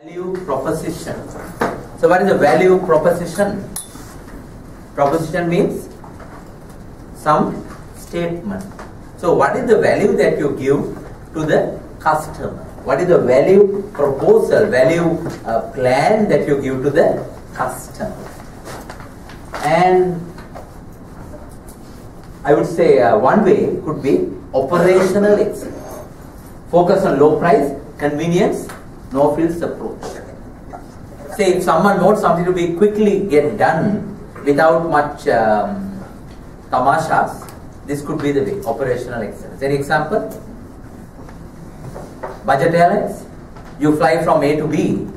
Value proposition. So what is the value proposition? Proposition means some statement. So what is the value that you give to the customer? What is the value proposal, value plan that you give to the customer? And I would say one way could be operational excellence. Focus on low price, convenience, no frills approach. Say if someone wants something to be quickly get done without much tamashas, this could be the way, operational excellence. Any example? Budget airlines, you fly from A to B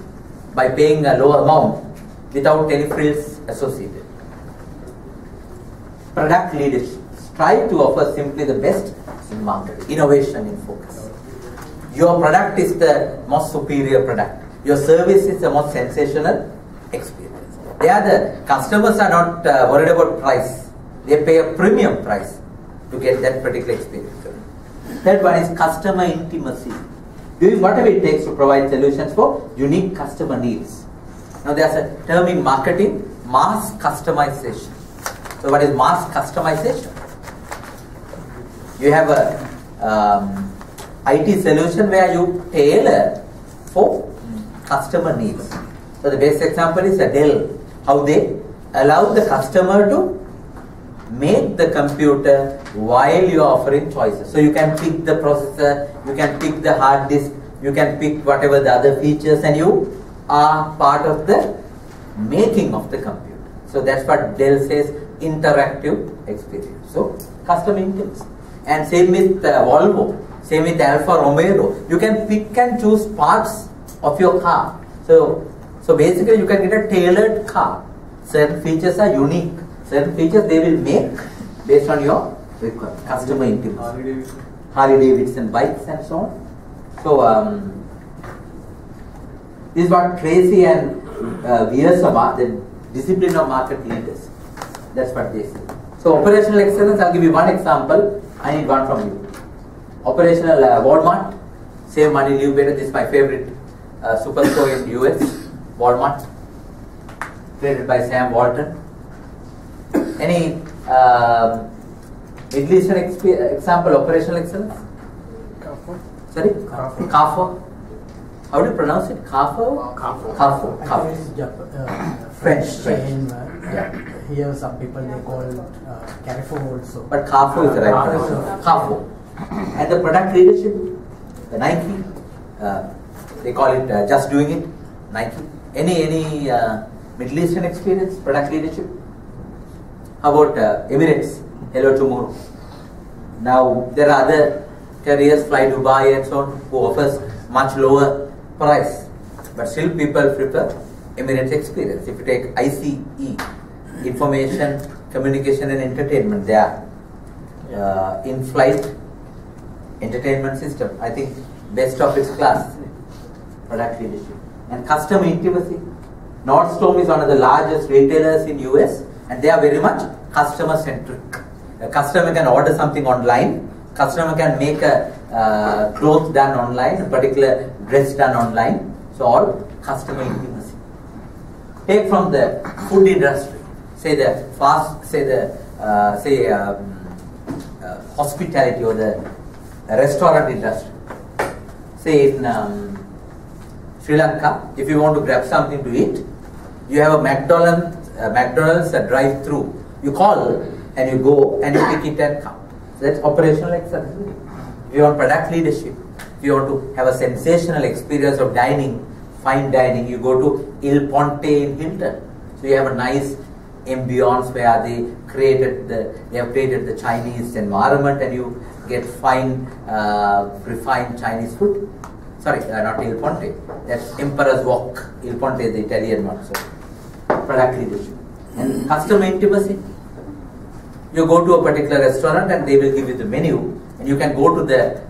by paying a low amount without any frills associated. Product leadership, strive to offer simply the best in market, innovation in focus. Your product is the most superior product. Your service is the most sensational experience. The customers are not worried about price. They pay a premium price to get that particular experience. Third one is customer intimacy. Doing whatever it takes to provide solutions for unique customer needs. Now there's a term in marketing, mass customization. So what is mass customization? You have a IT solution where you tailor for customer needs. So the best example is a Dell, how they allow the customer to make the computer while you are offering choices. So you can pick the processor, you can pick the hard disk, you can pick whatever the other features, and you are part of the making of the computer. So that's what Dell says, interactive experience. So customer intimacy. And same with Volvo, same with Alfa Romeo. You can pick and choose parts of your car. So basically you can get a tailored car. Certain features are unique. Certain features they will make based on your requirement. Customer intimacy. Harley Davidson bikes and so on. So this is what Tracy and Viersama, the discipline of market leaders. That's what they say. So operational excellence, I'll give you one example. I need one from you. Operational Walmart, save money, live better. This is my favorite superstore in US, Walmart, created by Sam Walton. Any Middle Eastern example, operational excellence? Carrefour. Sorry? Carrefour. How do you pronounce it? Carrefour? Carrefour. French. Yeah. Here some people they call Carrefour also. But Carrefour is the right pronunciation. Carrefour. And the product leadership, the Nike, they call it just doing it, Nike. Any Middle Eastern experience, product leadership? How about Emirates, Hello Tomorrow? Now there are other carriers, Fly Dubai and so on, who offers much lower price, but still people prefer Emirates experience. If you take ICE, Information, Communication and Entertainment, they are in-flight entertainment system. I think best of its class, product leadership. And customer intimacy. Nordstrom is one of the largest retailers in US and they are very much customer centric. A customer can order something online, customer can make a clothes done online, a particular dress done online. So all customer intimacy. Take from the food industry, say the hospitality or the restaurant industry. Say in Sri Lanka, if you want to grab something to eat, you have a McDonald's drive-through. You call and you go and you pick it and come. So that's operational excellence. If you want product leadership, if you want to have a sensational experience of dining, fine dining, you go to Il Ponte in Hilton. So you have a nice ambience where they have created the Chinese environment and you get fine, refined Chinese food. Sorry, not Il Ponte. That's Emperor's Walk. Il Ponte is the Italian one. So, product leadership. And customer intimacy. You go to a particular restaurant and they will give you the menu. And you can go to the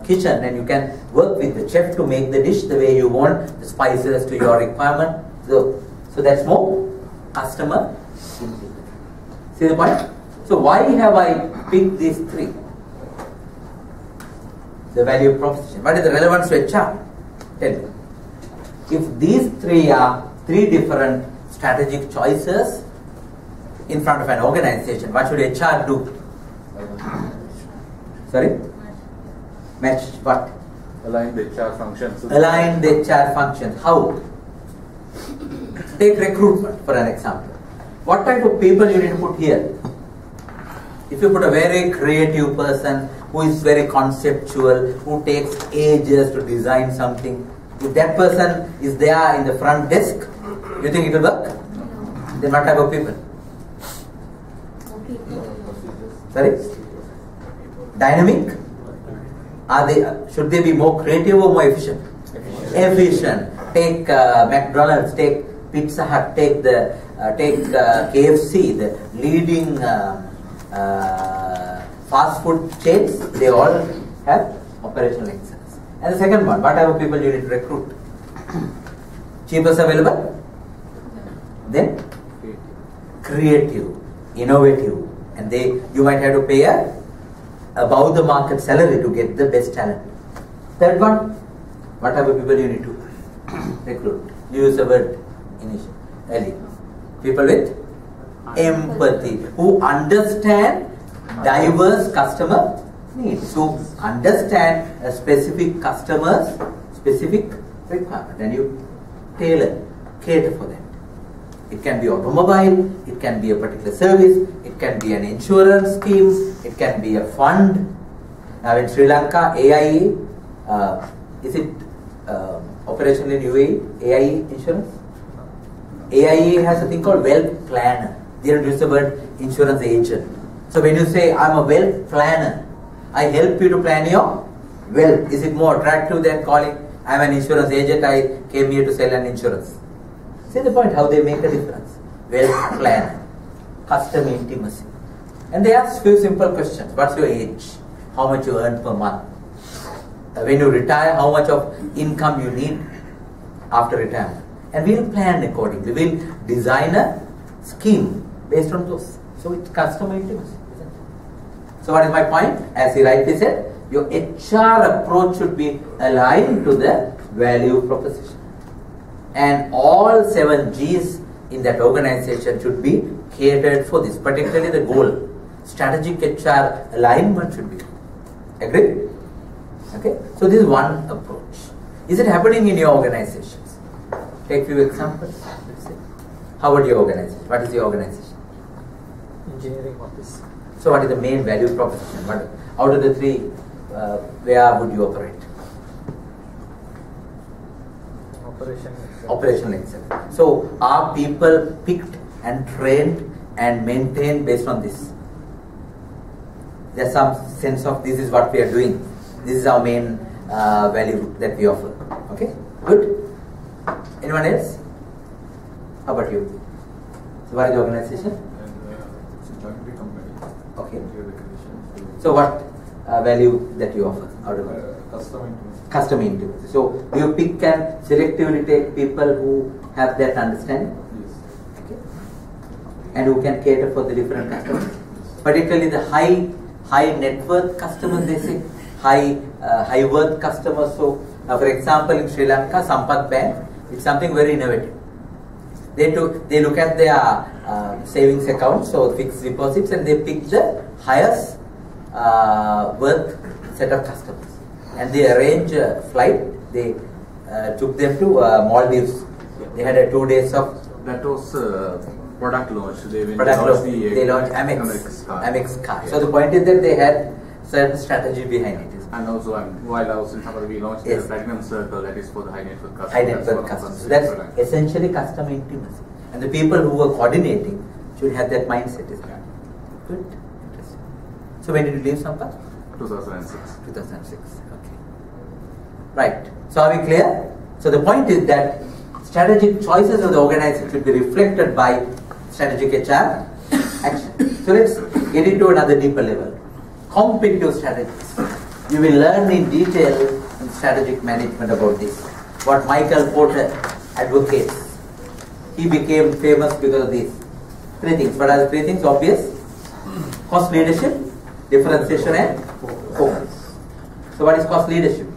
kitchen and you can work with the chef to make the dish the way you want, the spices to your requirement. So that's more customer intimacy. See the point? So why have I picked these three? The value proposition. What is the relevance to HR? Tell me. If these three are three different strategic choices in front of an organization, what should HR do? Sorry? Match what? Align the HR functions. Align the HR functions. How? Take recruitment for an example. What type of people you need to put here? If you put a very creative person who is very conceptual, who takes ages to design something, if that person is there in the front desk, you think it will work? Then what type of people? Sorry? Dynamic? Should they be more creative or more efficient? Efficient. Take McDonald's, take Pizza Hut, take KFC, the leading fast food chains. They all have operational excellence. And the second one, what type of people you need to recruit? Cheapest available? Then creative, innovative, and you might have to pay above the market salary to get the best talent. Third one, what type of people you need to recruit? Use the word initially. People with empathy, who understand diverse customer needs, who understand a specific customer's specific requirement, and you cater for that. It can be automobile, it can be a particular service, it can be an insurance scheme, it can be a fund. Now in Sri Lanka, AIE, is it operational in UAE, AIE insurance? AIE has a thing called wealth planner. They don't use the word insurance agent. So when you say, I'm a wealth planner, I help you to plan your wealth. Is it more attractive than calling, I'm an insurance agent, I came here to sell an insurance? See the point, how they make a difference. Wealth planner, custom intimacy. And they ask few simple questions. What's your age? How much you earn per month? When you retire, how much of income you need after retirement? And we'll plan accordingly. We'll design a scheme based on those. So it's customer intimacy. So what is my point? As he rightly said, your HR approach should be aligned to the value proposition. And all 7 G's in that organization should be catered for this, particularly the goal. Strategic HR alignment should be. Agree? Okay? So this is one approach. Is it happening in your organizations? Take few examples. Let's see. How about your organization? What is your organization? Engineering office. So what is the main value proposition? Out of the 3, where would you operate? Operational excellence. So are people picked and trained and maintained based on this? There's some sense of this is what we are doing. This is our main value that we offer. Okay? Good? Anyone else? How about you? So what is the organization? It's a joint company. Okay. So what value that you offer out of it? Custom intimacy. So do you pick and selectively take people who have that understanding? Yes. Okay. And who can cater for the different customers? Particularly the high net worth customers, they say. High worth customers. So now for example in Sri Lanka, Sampath Bank, it's something very innovative. They look at their savings accounts or fixed deposits, and they pick the highest worth set of customers. And they arrange a flight. They took them to Maldives. They had 2 days of... That was product launch. They launched Amex card. So the point is that they had certain strategy behind it. And also, while I was in Tamil, we launched the Platinum Circle, that is for the high net worth customers. High net worth customers. So that's essentially customer intimacy. And the people who were coordinating should have that mindset. Is that good? Interesting. So when did you leave Sampath? 2006. 2006. Okay. Right. So are we clear? So the point is that strategic choices of the organization should be reflected by strategic HR action. So let's get into another deeper level. Competitive strategies. You will learn in detail in strategic management about this. What Michael Porter advocates. He became famous because of these 3 things. What are the 3 things? Obvious. Cost leadership, differentiation and focus. So what is cost leadership?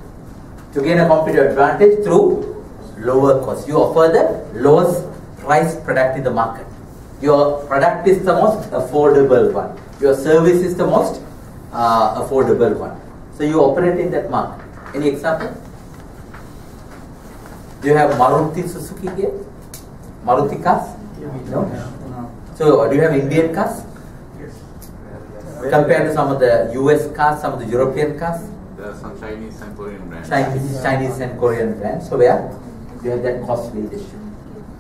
To gain a competitive advantage through lower cost. You offer the lowest price product in the market. Your product is the most affordable one. Your service is the most affordable one. So you operate in that market. Any example? Do you have Maruti Suzuki here? Maruti cars? No? So do you have Indian cars? Compared to some of the US cars, some of the European cars? There are some Chinese and Korean brands. Chinese and Korean brands. So where you have that cost leadership.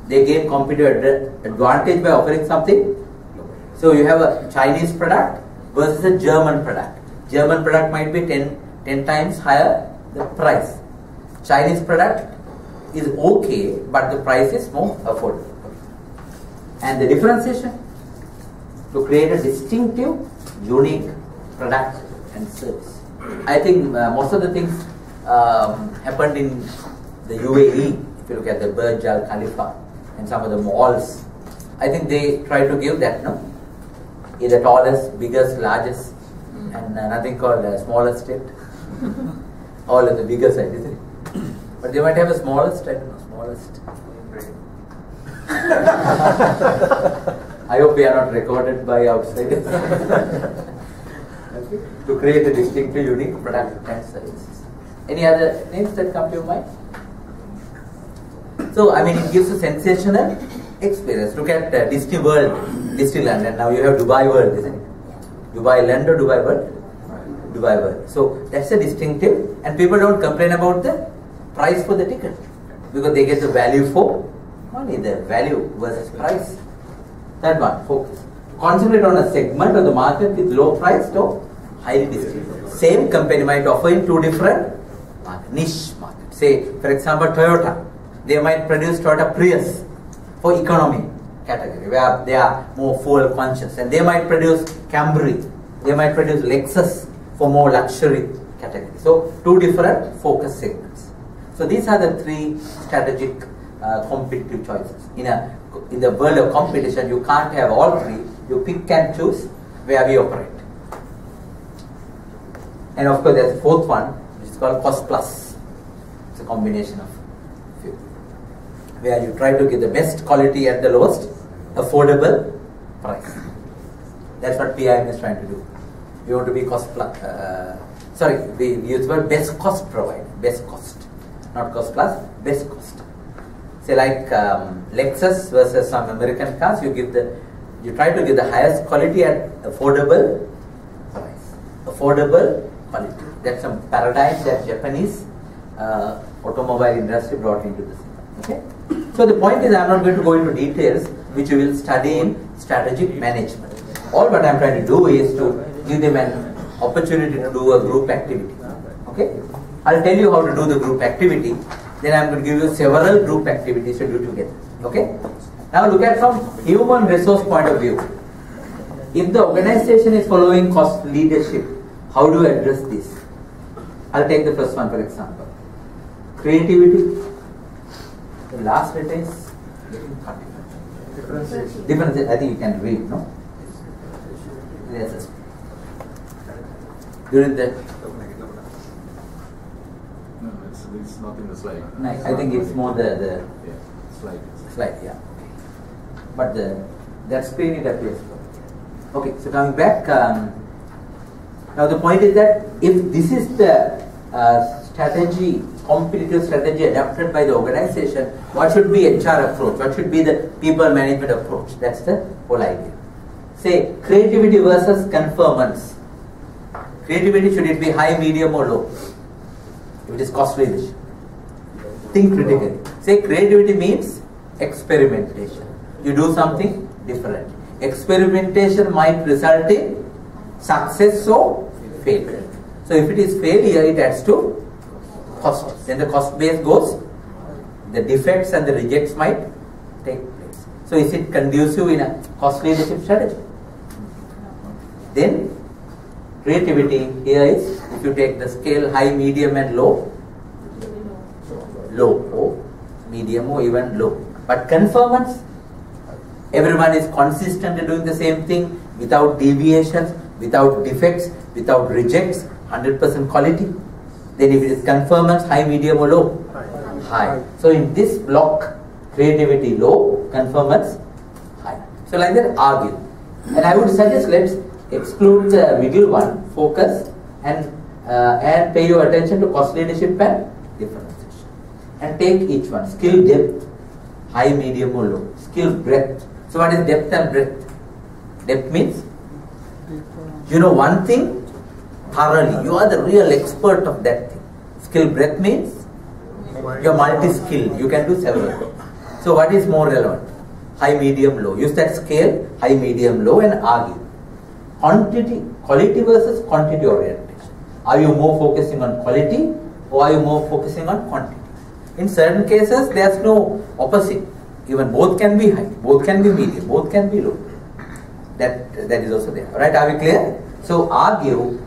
They gain competitive advantage by offering something. So you have a Chinese product versus a German product. German product might be 10 times higher the price. Chinese product is okay, but the price is more affordable. And the differentiation to create a distinctive, unique product and service. I think most of the things happened in the UAE. If you look at the Burj Al Khalifa and some of the malls, I think they try to give that, no? Either tallest, biggest, largest, and nothing called smallest state. All of the bigger side, isn't it? But they might have a smallest, I don't know, smallest. I hope we are not recorded by outsiders. Okay. To create a distinctly unique product and services. Any other names that come to your mind? So, I mean, it gives a sensational experience. Look at Disney World, Disneyland, and now you have Dubai World, isn't it? Dubai Land or Dubai World? Dubai World. So, that's a distinctive, and people don't complain about the price for the ticket because they get the value for money, the value versus price. Third one, focus. Concentrate on a segment of the market with low price or highly distributed. Same company might offer in two different niche markets. Say, for example, Toyota. They might produce Toyota Prius for economy category where they are more fuel conscious, and they might produce Camry. They might produce Lexus for more luxury category. So, two different focus segments. So, these are the three strategic competitive choices. In the world of competition, you can't have all three. You pick and choose where we operate. And of course, there's a fourth one, which is called cost plus. It's a combination of few, where you try to get the best quality at the lowest affordable price. That's what PIM is trying to do. We want to be cost plus. We use the word best cost provider. Best cost, not cost plus. Best cost. Say like Lexus versus some American cars, you try to give the highest quality at affordable price. Affordable quality. That's some paradigm that Japanese automobile industry brought into this. Okay. So the point is, I am not going to go into details which you will study in strategic management. All what I am trying to do is to give them an opportunity to do a group activity. Okay. I will tell you how to do the group activity. Then I am going to give you several group activities to do together. Okay? Now look at from human resource point of view. If the organization is following cost leadership, how do you address this? I'll take the first one for example. Creativity. The last letter is differentiation. I think you can read, no? Yes. During the it's not in the slide. No, I think it's more the slide, yeah. But that screen it appears. Okay, so coming back, now the point is that if this is the strategy, competitive strategy adapted by the organization, what should be HR approach? What should be the people management approach? That's the whole idea. Say creativity versus conformance. Creativity, should it be high, medium or low? If it is cost leadership. Think critically. Say creativity means experimentation. You do something different. Experimentation might result in success or failure. So if it is failure, it adds to cost. Then the cost base goes, the defects and the rejects might take place. So is it conducive in a cost leadership strategy? Then creativity here is, if you take the scale high, medium and low, or medium or even low. But conformance, everyone is consistently doing the same thing without deviations, without defects, without rejects, 100% quality. Then if it is conformance, high, medium or low? high. So in this block, creativity low, conformance high. So like that, argue. And I would suggest let's exclude the middle one, focus, and pay your attention to cost leadership and differentiation. And take each one. Skill depth, high, medium or low. Skill breadth. So what is depth and breadth? Depth means you know one thing thoroughly. You are the real expert of that thing. Skill breadth means you are multi-skilled. You can do several things. So what is more relevant? High, medium, low. Use that scale, high, medium, low, and argue. Quality versus quantity orientation. Are you more focusing on quality or are you more focusing on quantity? In certain cases, there's no opposite. Even both can be high, both can be medium, both can be low. That is also there. Alright, are we clear? So argue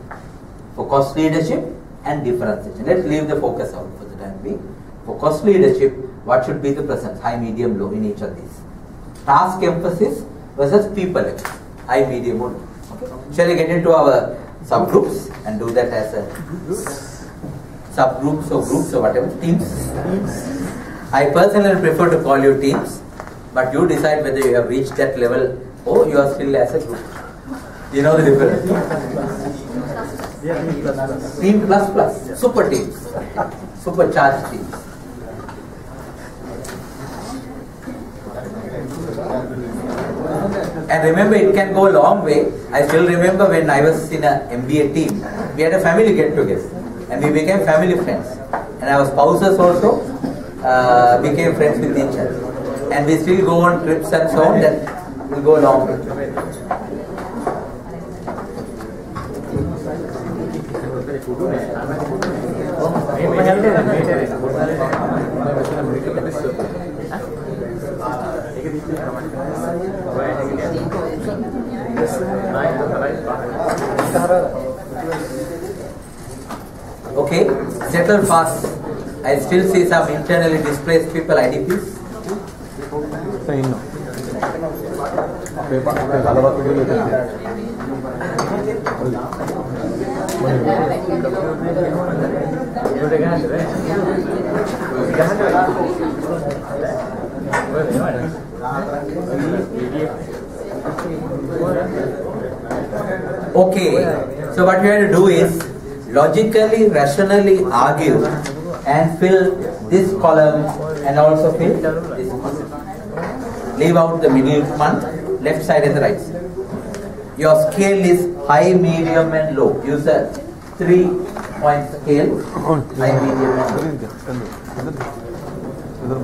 for cost leadership and differentiation. Let's leave the focus out for the time being. For cost leadership, what should be the presence? High, medium, low in each of these. Task emphasis versus people emphasis. High, medium, or low. Okay. Shall we get into our subgroups and do that as a subgroups or groups or whatever? Teams. I personally prefer to call you teams, but you decide whether you have reached that level or you are still as a group. You know the difference? Team plus plus. Super teams. Supercharged teams. And remember, it can go a long way. I still remember when I was in a MBA team, we had a family get-together and we became family friends. And our spouses also became friends with each other. And we still go on trips and so on, that will go a long way. Okay, settle fast. I still see some internally displaced people, IDPs. Okay, so what we have to do is logically, rationally argue and fill this column and also fill this column. Leave out the middle one, left side and the right side. Your scale is high, medium and low. Use a 3-point scale, high, medium and low.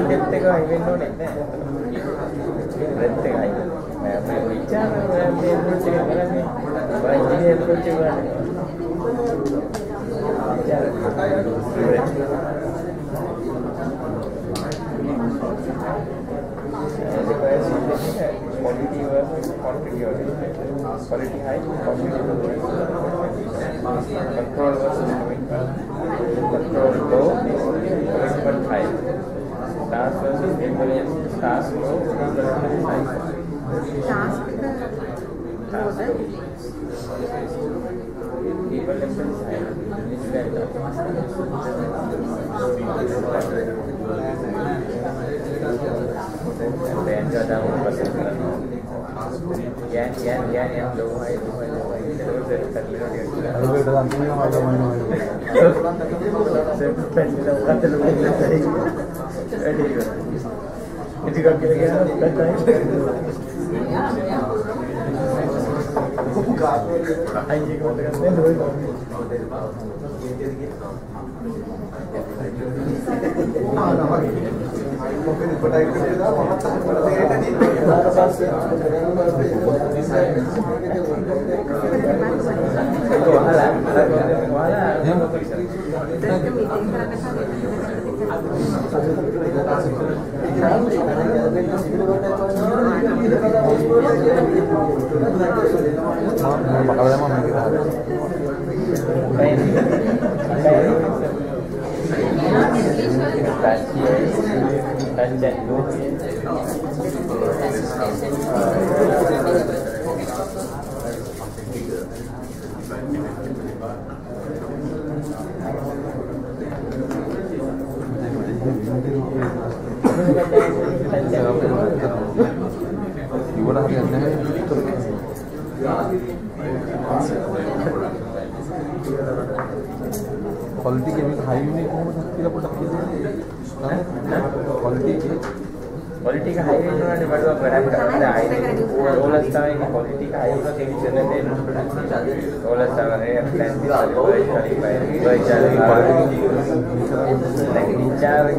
Depth එක හයි වෙන්න ඕනේ නැහැ. Breath එක හයි. මම විචාර මේ approach එක කරන්නේ. බයි අප්‍රෝච් එක කරන්නේ. Quality versus quantity oriented. Quality high, quantity low. Control versus commitment. Control low, commitment high. Task versus implement. Task low, implement high. Task low. Implement high. Dan ada pasal yang low high terus terus dia Ada dalam punya ada mana itu kan kira-kira Gimana hariannya? Quality के भी high में कौन सा किला product quality का high range वाले बड़ा बड़ा करते हैं हाई रोलर स्टार की क्वालिटी का हाई होगा केवी चलने दे रोलर स्टार है प्लान भी चल लेकिन चार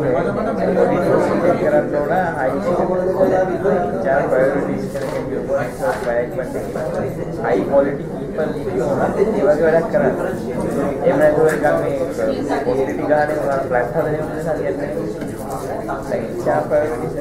करना थोड़ा हाई चार प्रायोरिटीज करके ऊपर बैक बनने हाई क्वालिटी पीपल होना ये वाला बड़ा करना ये मैं तो एक में क्वालिटी का ने हमारा प्लेटफॉर्म है उनके साथ ये लेकिन चार प्रायोरिटीज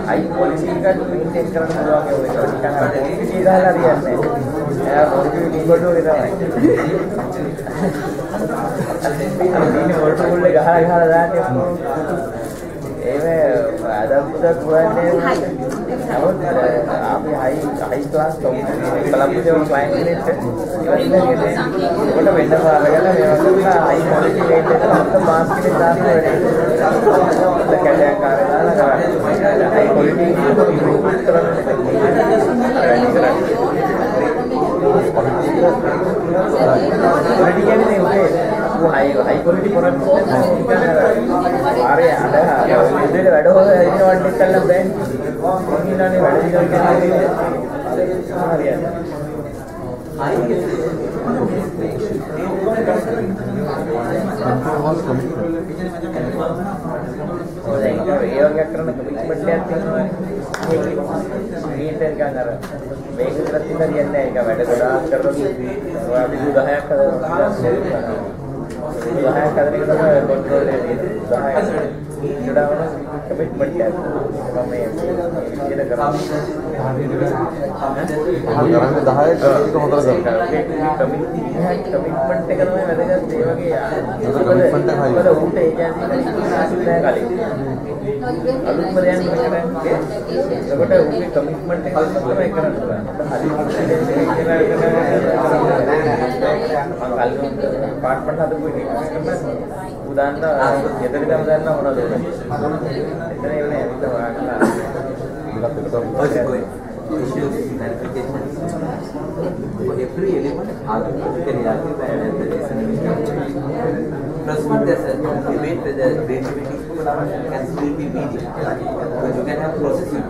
हाई क्वालिटी का जो इंटेक करना हुआ है वो क्या क्वालिटी का ला दिया है यार और भी निकल हो रहा है ini world tour le gahara gahara jaane eme ada puda kurane aap high class club se client ne iwalla gele oda wenna paragala me wala high quality rate එක මොකද mask එක දාන්න වෙන්නේ කැලයක් කාරලා high quality improve කරන්න quality කියන්නේ वो high quality product अरे ada इधर වැඩ හොය ඉන්න වන්ටි කල්ලා බෑන් ඉන්නනේ වැඩ දිගට කියන්නේ හරියට ඒ වගේ කරන කමිට්මන්ට් එකක් තියෙනවා මේක ගන්න අර මේක විතර තියන්නේ නැහැ ඒක වැඩ ගොඩාක් කරලා ඔයා විදු 10ක් හදලා Bahaya kadang kita kontrol dari bahaya sudah mana komitmen ya kami kita gerak sekarang dah hai itu hotel kan komitmen kita kami ada kan dewa ke ya komitmen dah hai pada ute jadi sudah kali alun merian mereka ke lepas ute komitmen kita kami kerana hari apartment ada कोई उदाहरण ಎದುರು ಗಮನ ಮಾಡೋದು ಇದನ್ನ ಇವನೇ ಅಂತ issues clarifications for every element artificially artified and the reasoning. Plus one, there's a debate whether creativity can still be media. But you can have processing.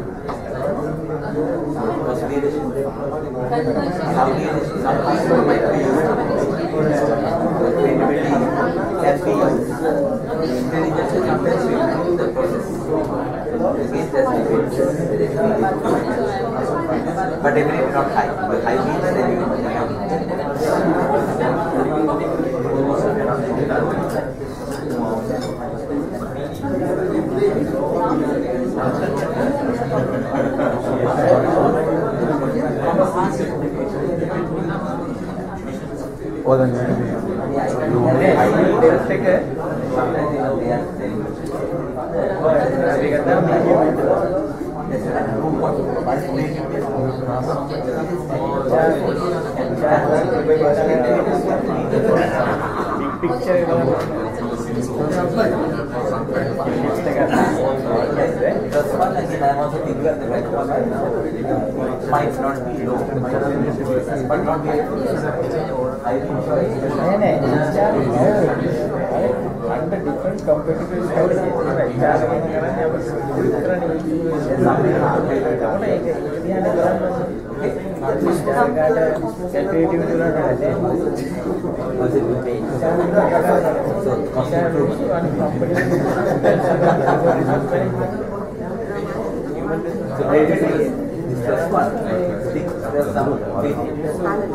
Because leadership, some people might be used. Creativity can be used. Intelligence is sometimes we improve the process. Again, there's debate. But definitely not high. But high means that you might not be low, but not be under different competitive strategies,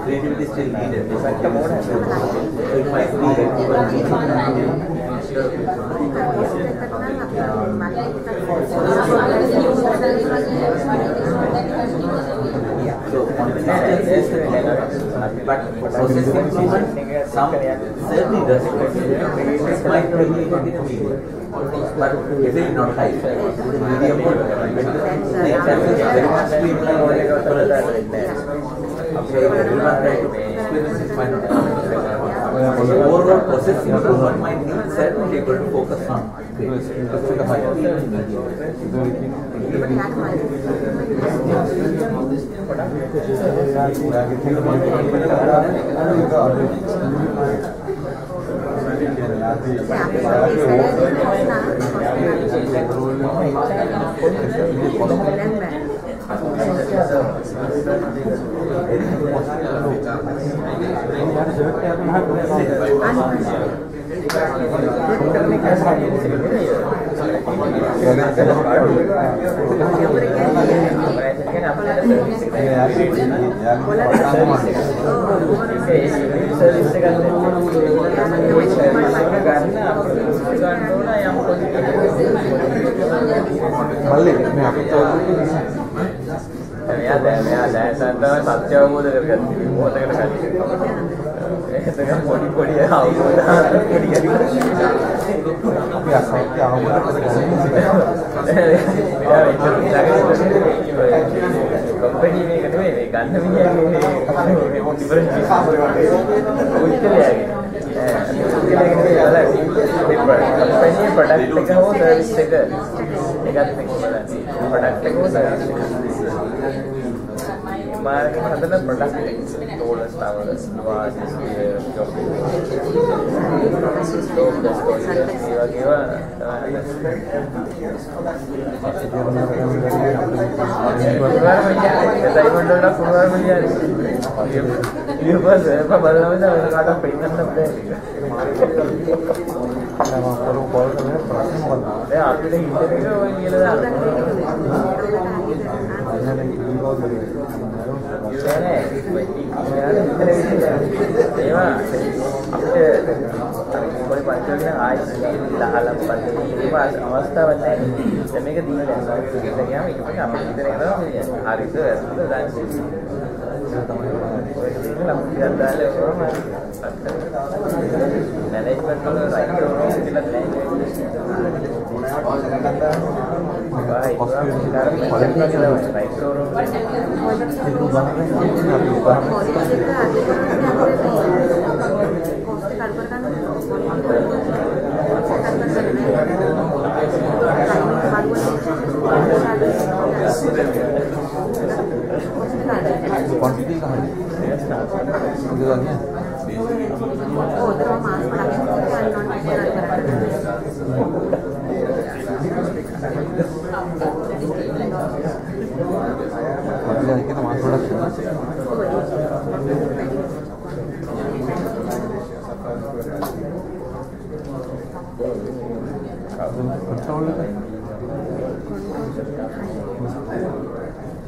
creativity still needed. It might be so but processing human, some certainly does. This might be but really not high. Medium or very much streamlined. Overall processing improvement might need certain people to focus on.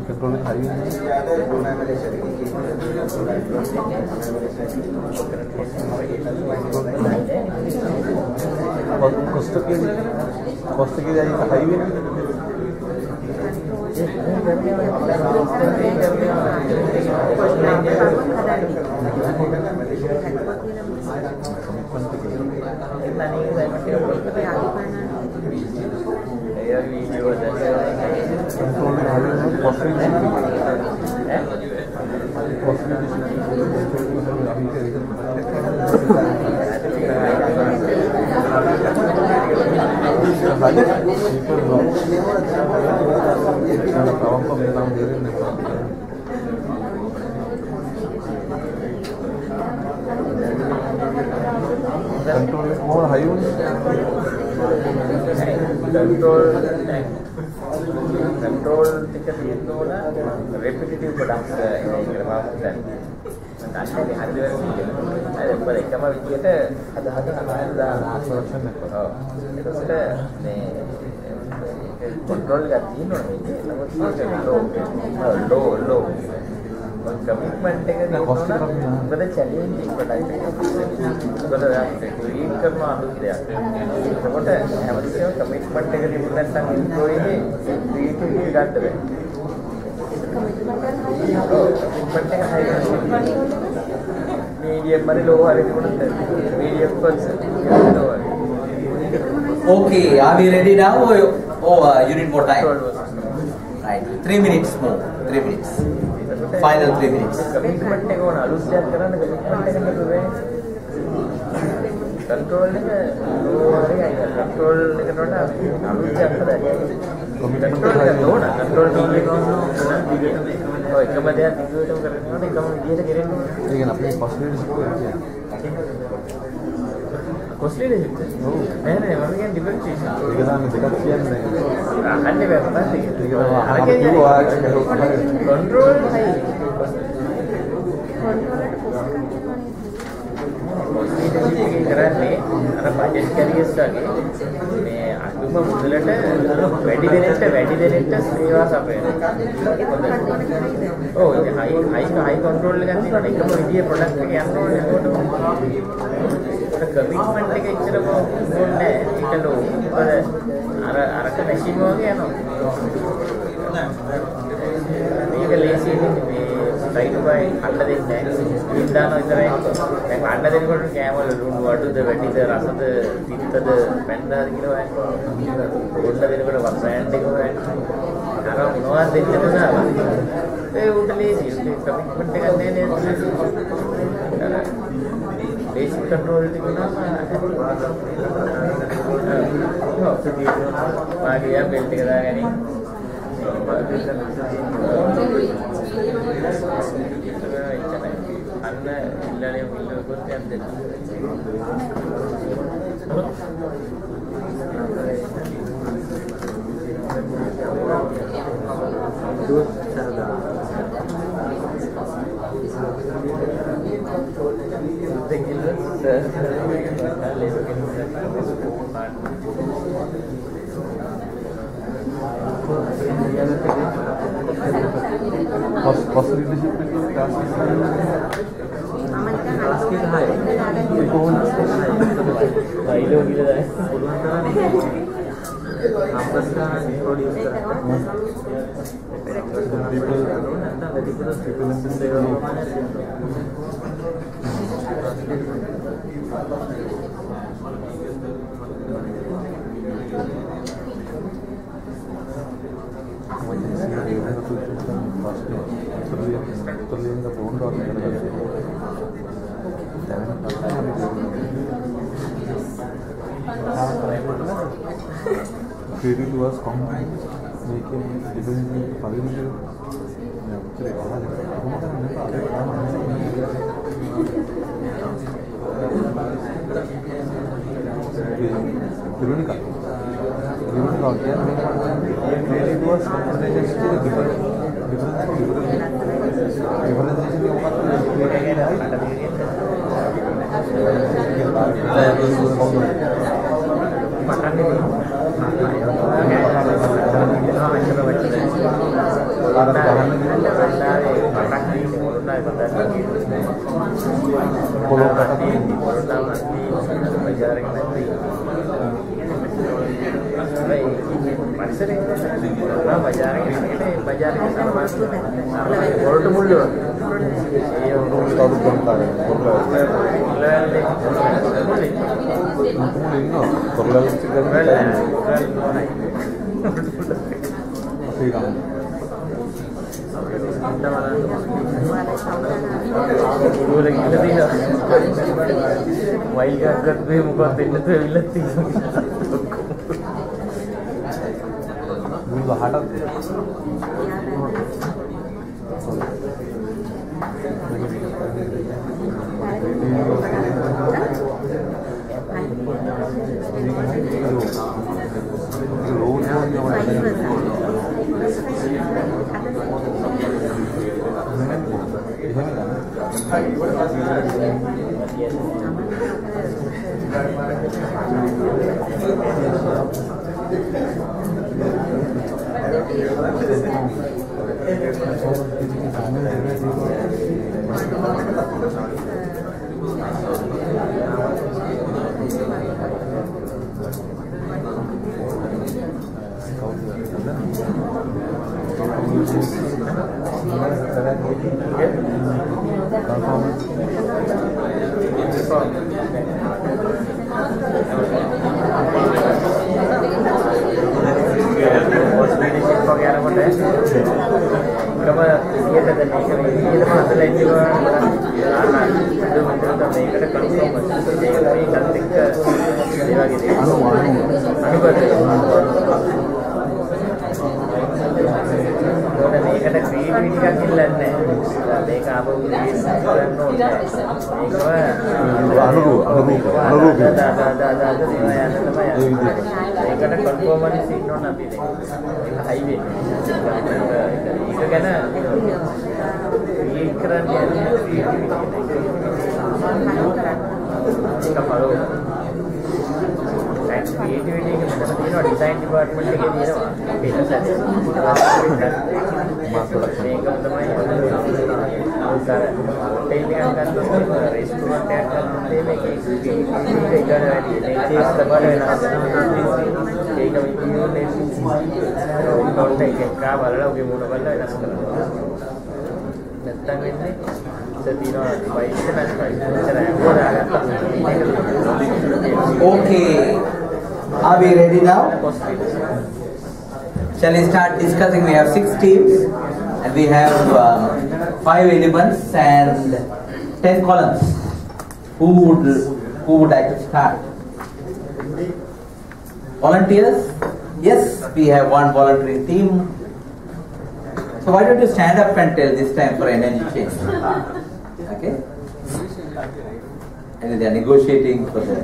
Controlling highway. Cost के जाएगा highway. Control more high one. Control ticket repetitive products actually had the come up with control low commitment but the challenging product commitment medium low medium person. Okay, are we ready now or you need more time? Right, 3 minutes more. 3 minutes. Final 3 minutes. Control costly කරන්නේ අර budget careers වගේ මේ අඳුම මුදලට වැඩි දෙනෙක්ට සේවා සපයනවා. ඔව් ඒ හයි control එකක් තියෙනවා. එකම විදිහේ ප්‍රොඩක්ට් එක යන්න ඕනේ. ඒකට කමිට්මන්ට් එක එච්චරම ඕනේ නැහැ. ඒක ලෝ. අරක මැෂින් වගේ යනවා. මේක ලේසි මේ සයිඩ් බයි අල්ල දෙන්නේ නැහැ. ඉන්දාන විතරයි. දැන් අන්න දෙනකොට කෑමවල ලුණු අඩුද වැඩිද රසද පිත්තද පැන්දාද කියලා හොයනවා. පොඩ්ඩ දෙනකොට වස්රයන්ට එක හොයනවා. අර මොනවද දෙන්නද දාලා. ඒ උඩ ලේසි. කමිට්මන්ට් එකක් නෑ නේද? බේසික් කන්ට්‍රෝල් එක තිබුණාම මාගේ බෙල්ට් එක දාගන්නේ. අන්න ඉල්ලනේ පිළිවෙලකුත් යන්නේ. දුක් සරදා. Creative to us, making different parameters. Veronica again. Creative was differentiation design department එකේ තියෙනවා business මේකම තමයි උසාර හොටෙල් එකක් ගන්නකොට රෙස්ටුරන්ට් එකක් ගන්නකොට මේකේ ඒක වැඩි මේ චේස් තමයි වෙනස් ඒක විදිහේ උන්ට එකක් බලලා ඔගේ මොන බලලා වෙනස් කරනවා නැත්තම් වෙන්නේ Okay, are we ready now? Shall we start discussing? We have 6 teams and we have 5 elements and 10 columns. Who would like to start? Volunteers? Yes, we have one volunteering team. So why don't you stand up and tell this time for energy change? Okay? And they are negotiating for the...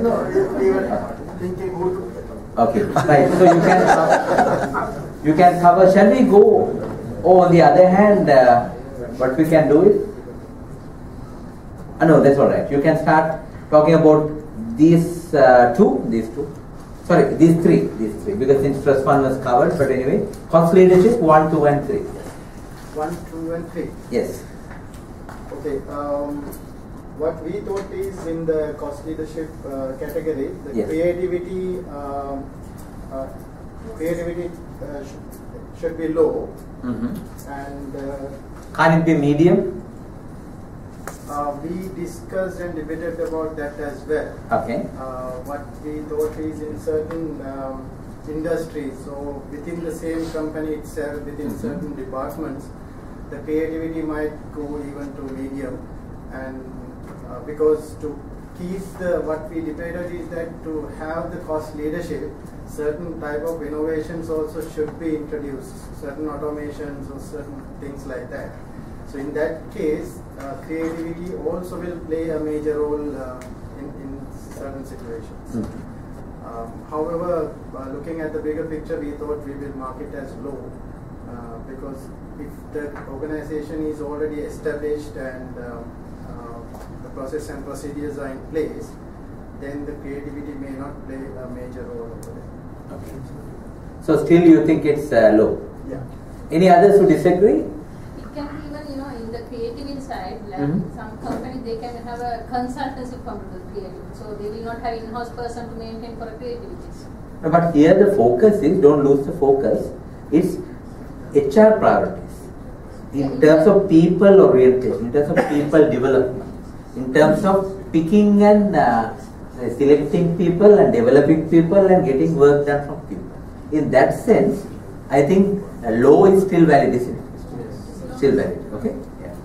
Okay, right. So you can cover. Shall we go? Oh, on the other hand, what we can do is... no, that's all right. You can start talking about these two. Sorry, these three, because since first one was covered, but anyway, cost leadership 1, 2 and 3. 1, 2 and 3. Yes. Okay. What we thought is in the cost leadership category, the yes. creativity should be low, and can't it be medium? we discussed and debated about that as well. Okay. What we thought is in certain industries, so within the same company itself, within certain departments, the creativity might go even to medium, and because to keep what we debated is that to have the cost leadership, certain type of innovations also should be introduced, certain automations or certain things like that. So in that case, creativity also will play a major role in certain situations. However, looking at the bigger picture, we thought we will mark it as low because if the organization is already established and the process and procedures are in place, then the creativity may not play a major role over there. Okay. So still you think it's low? Yeah. Any others who disagree? It can be even, in the creativity side, like some company, they can have a consultancy firm to the creativity. So they will not have in-house person to maintain for a creativity. No, but here the focus is, don't lose the focus, it's HR priorities. In terms of people orientation, in terms of people development, in terms of picking and selecting people and developing people and getting work done from people. In that sense, I think low is still valid, isn't it? Yes. Still valid, okay? Yeah.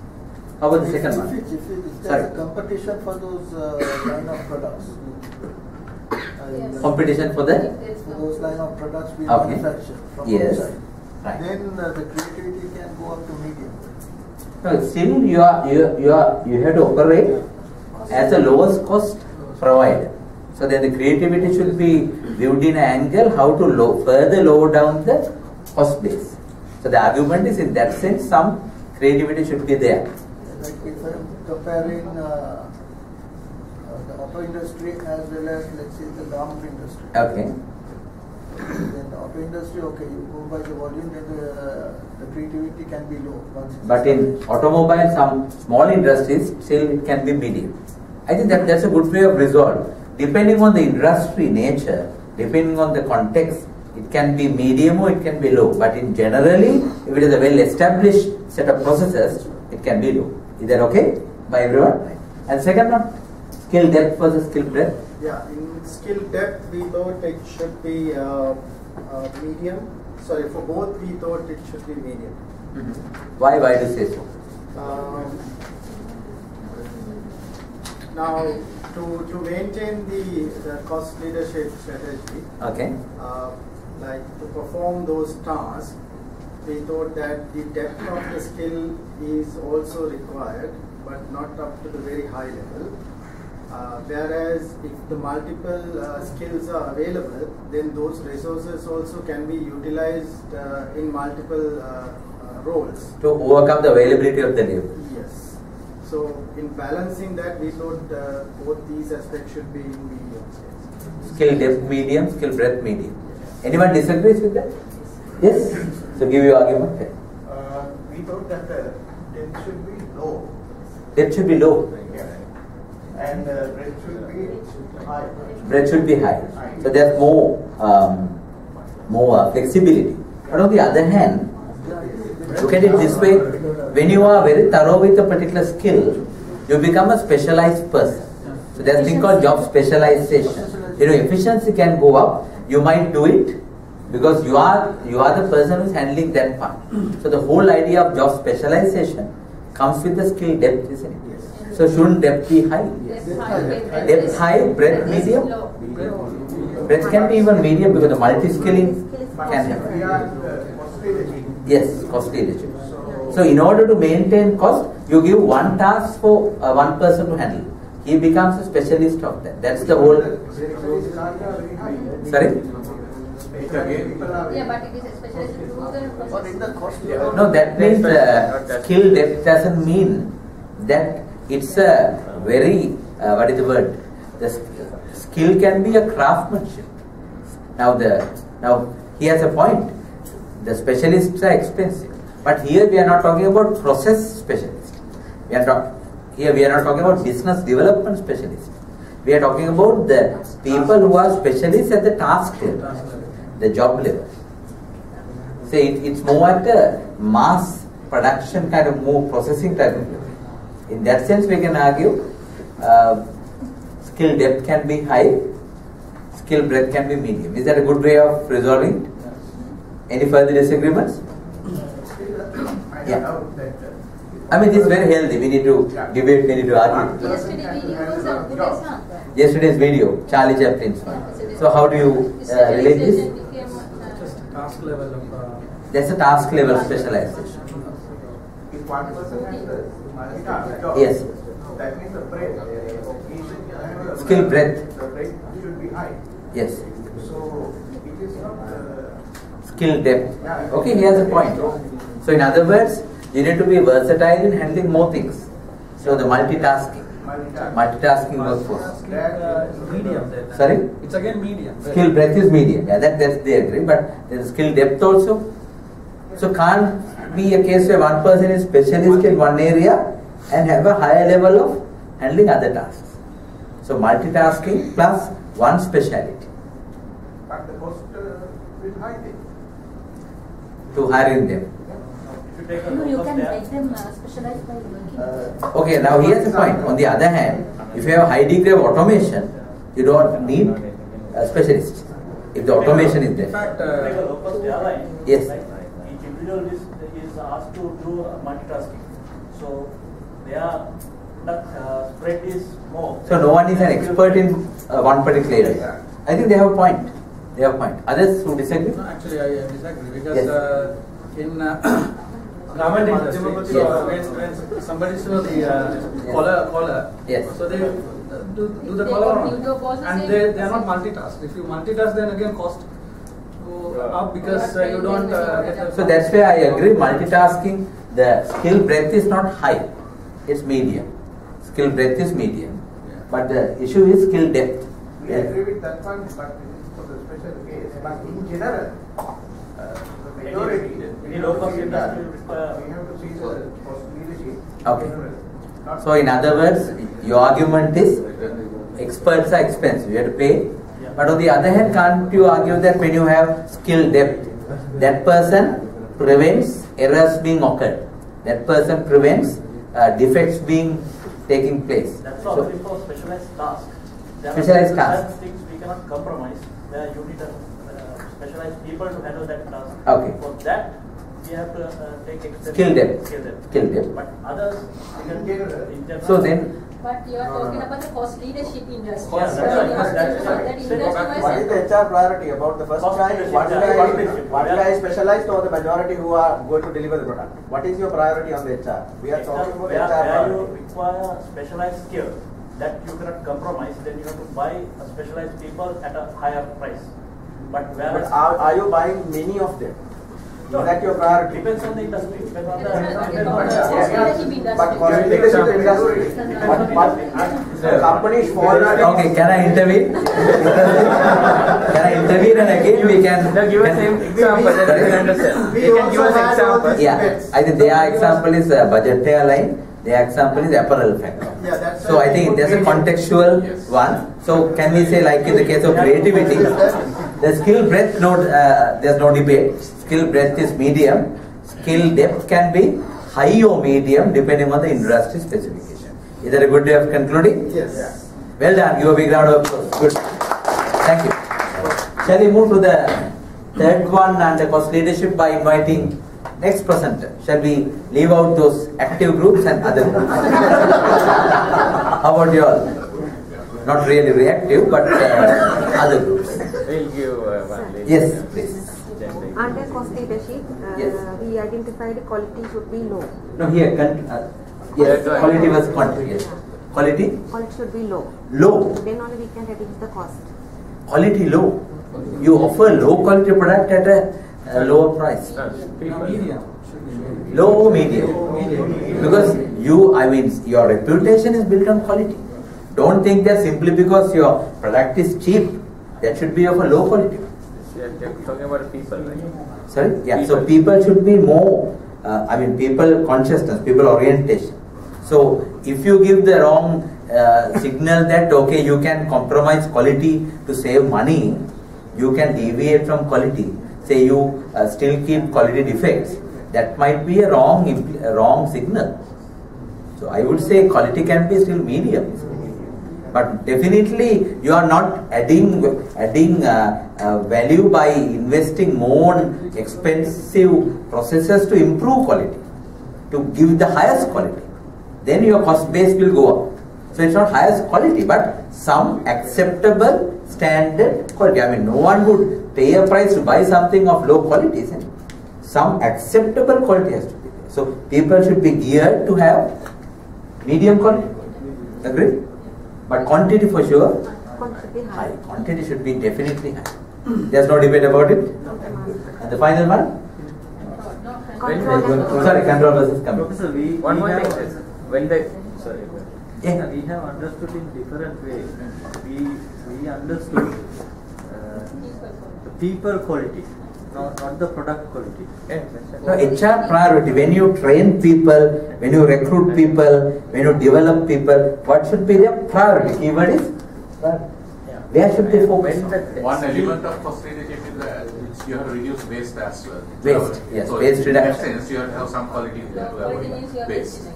How about the second one? If there's competition for those line of products, Yes. Competition for that? for those line of products we Okay. manufacture from Yes. outside, Right. then the creativity can go up to medium. No, still you have to operate as a lowest cost provider. So then the creativity should be viewed in an angle how to further lower down the cost base. So the argument is, in that sense, some creativity should be there. Like if I'm comparing the auto industry as well as, let's say, the garment industry. Okay. Then the auto industry, okay, you go by the volume, then the creativity can be low. But in automobile, some small industries, still it can be medium. I think that's a good way of resolve. Depending on the industry nature, depending on the context, it can be medium or it can be low. But in generally, if it is a well-established set of processes, it can be low. Is that okay by everyone? And second one, skill depth versus skill breadth. Yeah, in skill depth, we thought it should be medium. Sorry, for both, we thought it should be medium. Why do you say so? Now, to maintain the cost leadership strategy, Okay. like to perform those tasks, we thought that the depth of the skill is also required, but not up to the very high level. Whereas if the multiple skills are available, then those resources also can be utilized in multiple roles. To overcome the availability of the labor. Yes. So in balancing that, we thought both these aspects should be in medium scales. Skill depth medium, skill breadth medium. Anyone disagrees with that? Yes? So give your argument. We thought that depth should be low. Depth should be low. And breadth should be high. Breadth should be high. So there's more flexibility. But on the other hand, look at it this way, when you are very thorough with a particular skill, you become a specialized person. So there's a thing called job specialization. Efficiency can go up. You might do it because you are the person who's handling that part. So the whole idea of job specialization comes with the skill depth, isn't it? So shouldn't depth be high? Depth high, breadth medium? Breadth can be even medium because the multi-skilling can happen. Yes, cost leadership. So in order to maintain cost, you give one task for one person to handle. He becomes a specialist of that. That's the whole. Sorry? Yeah, but it is a specialist to the process. No, that means skill depth doesn't mean that it's a very, what is the word? The skill can be a craftsmanship. Now he has a point. The specialists are expensive. But here we are not talking about process specialists. Here we are not talking about business development specialists. We are talking about the people who are specialists at the task level, the job level. Say it's more at a mass production kind of, more processing type of level. In that sense, we can argue skill depth can be high, skill breadth can be medium. Is that a good way of resolving it? Any further disagreements? Yeah. I mean, this is very healthy. We need to debate, we need to argue. Yesterday's video was a good example. Yesterday's video, Charlie Chaplin's one. So how do you relate this? Task level of. That's a task level specialization. If one person has the multitask job, Yes. that means the breadth. Skill breadth. The breadth should be high. Yes. skill depth. Okay, he has a point. So in other words, you need to be versatile in handling more things. So the multitasking workforce. Medium then. Sorry? It's again medium. Skill breadth is medium. Yeah, that's they agree. But there is skill depth also. So can't be a case where one person is specialist in one area and have a higher level of handling other tasks. So multitasking plus one speciality. But the cost will high thing. To hiring them. No, you can make them specialized by working. Okay, now here's the point. On the other hand, if you have a high degree of automation, you don't need a specialist. If the automation is In there. fact, Yes. Each individual is asked to do multitasking. So their spread is more. So no one is an expert in one particular area. I think they have a point. Others who disagree? no, actually I disagree because Yes. in government industry, Yes. when somebody is the caller, Yes. so they do the They caller got video calls on, the and same they are person. not multitask. If you multitask, then again cost go up because you don't get the. So that's where I agree. Multitasking, the skill breadth is not high. It's medium. Skill breadth is medium. But the issue is skill depth. We agree with that one, but it is for the special case. But in general, the majority, Any low-cost we industry will require. have to see the possibility. Okay. Not So in other words, your argument is experts are expensive. You have to pay. But on the other hand, can't you argue that when you have skill depth, that person prevents errors being occurred. That person prevents defects being taking place. That's So, already for specialized tasks. There Specialized are tasks. certain things we cannot compromise. Where you need specialized people to handle that task. Okay. For that, we have to take extensive Skill depth. Skill depth. Skill depth. But others, we can in general. So then, But you are talking about the cost leadership industry. Yeah, So that's right. you have to That's know right. that Say industry-wise What is the HR priority about the first Cost guy? leadership, One yeah. guy Yeah. is specialized or the majority who are going to deliver the product? What is your priority on the HR? We are talking about where HR you priority. require specialized skill that you cannot compromise, then you have to buy specialized people at a higher price. But But whereas are you buying many of them? Is that your priority? depends on the industry, depends on the That's right. depends on Cost the leadership industry. But for leadership industry, but the companies fall okay, can I intervene? Can I intervene and again we can... Give us an example that we can understand. We You can give also us had all example. these Yeah, bets. I think their example is budget airline, their example is apparel factor. Yeah, that's So I think there's a contextual one. So can we say like in the case of creativity, the skill breadth, there's no debate. Skill breadth is medium. Skill depth can be high or medium depending on the industry specification. Is that a good way of concluding? Yes. Well done. Give a big round of applause. Good. Thank you. Shall we move to the third one and the cost leadership by inviting next presenter? Shall we leave out those active groups and other groups? How about you all? Not really reactive, but other groups. We'll give one lady. Yes, please. Under cost leadership, Yes. we identified quality should be low. No, here, yes, Right. quality was quantity. Yes. Quality Quality should be low. low. Then only we can reduce the cost. Quality low. You offer low quality product at a lower price. medium. Should be medium. Low or medium. Because your reputation is built on quality. Don't think that simply because your product is cheap, that should be of a low quality. We are talking about people, right? Sorry? Yeah, so people should be more, people consciousness, people orientation. So if you give the wrong signal that, okay, you can compromise quality to save money, you can deviate from quality, say you still keep quality defects, that might be a wrong signal. So I would say quality can be still medium. But definitely you are not adding value by investing more expensive processes to improve quality, to give the highest quality. Then your cost base will go up. So it's not highest quality, but some acceptable standard quality. No one would pay a price to buy something of low quality, isn't it? Some acceptable quality has to be there. So people should be geared to have medium quality. Agree? But quantity for sure, Quantity should be high. high. Quantity should be definitely high. There's no debate about it. And the final one? Sorry, control versus commitment. Professor, one more thing. When the we have understood in different ways. We understood the people quality, not the product quality. No, HR priority. When you train people, when you recruit people, when you develop people, what should be their priority? Keyword is priority. Where should they focus? One element of cost leadership is that you have to reduce waste as well. Waste, yes, so waste in that reduction. sense, you have to have some quality to avoid waste.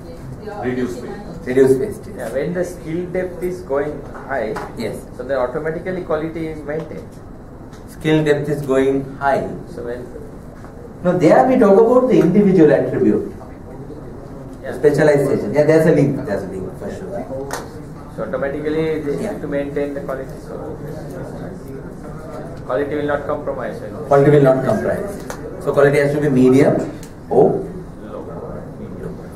Reduce waste. Reduce waste. Yes. Yeah, when the skill depth is going high, yes, so then automatically quality is maintained. Skill depth is going high. So when no, there we talk about the individual attribute. Yeah. Specialization. Yeah, there's a link. There's a link for sure. So automatically they have to maintain the quality. So quality will not compromise. Quality will not compromise. So quality has to be medium or low.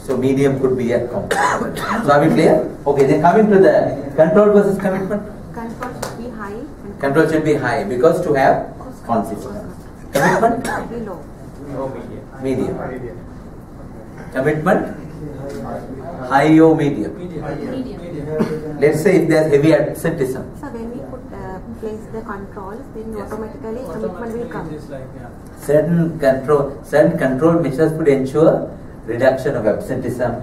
So medium could be a compromise. So are we clear? Okay, then coming to the control versus commitment. Control should be high. Control should be high because to have consistency. Commitment? Should be low. No medium. Medium. Commitment? High or medium? Let's say if there's heavy absenteeism. So when we put place the controls, then automatically commitment will come. Certain control measures would ensure reduction of absenteeism,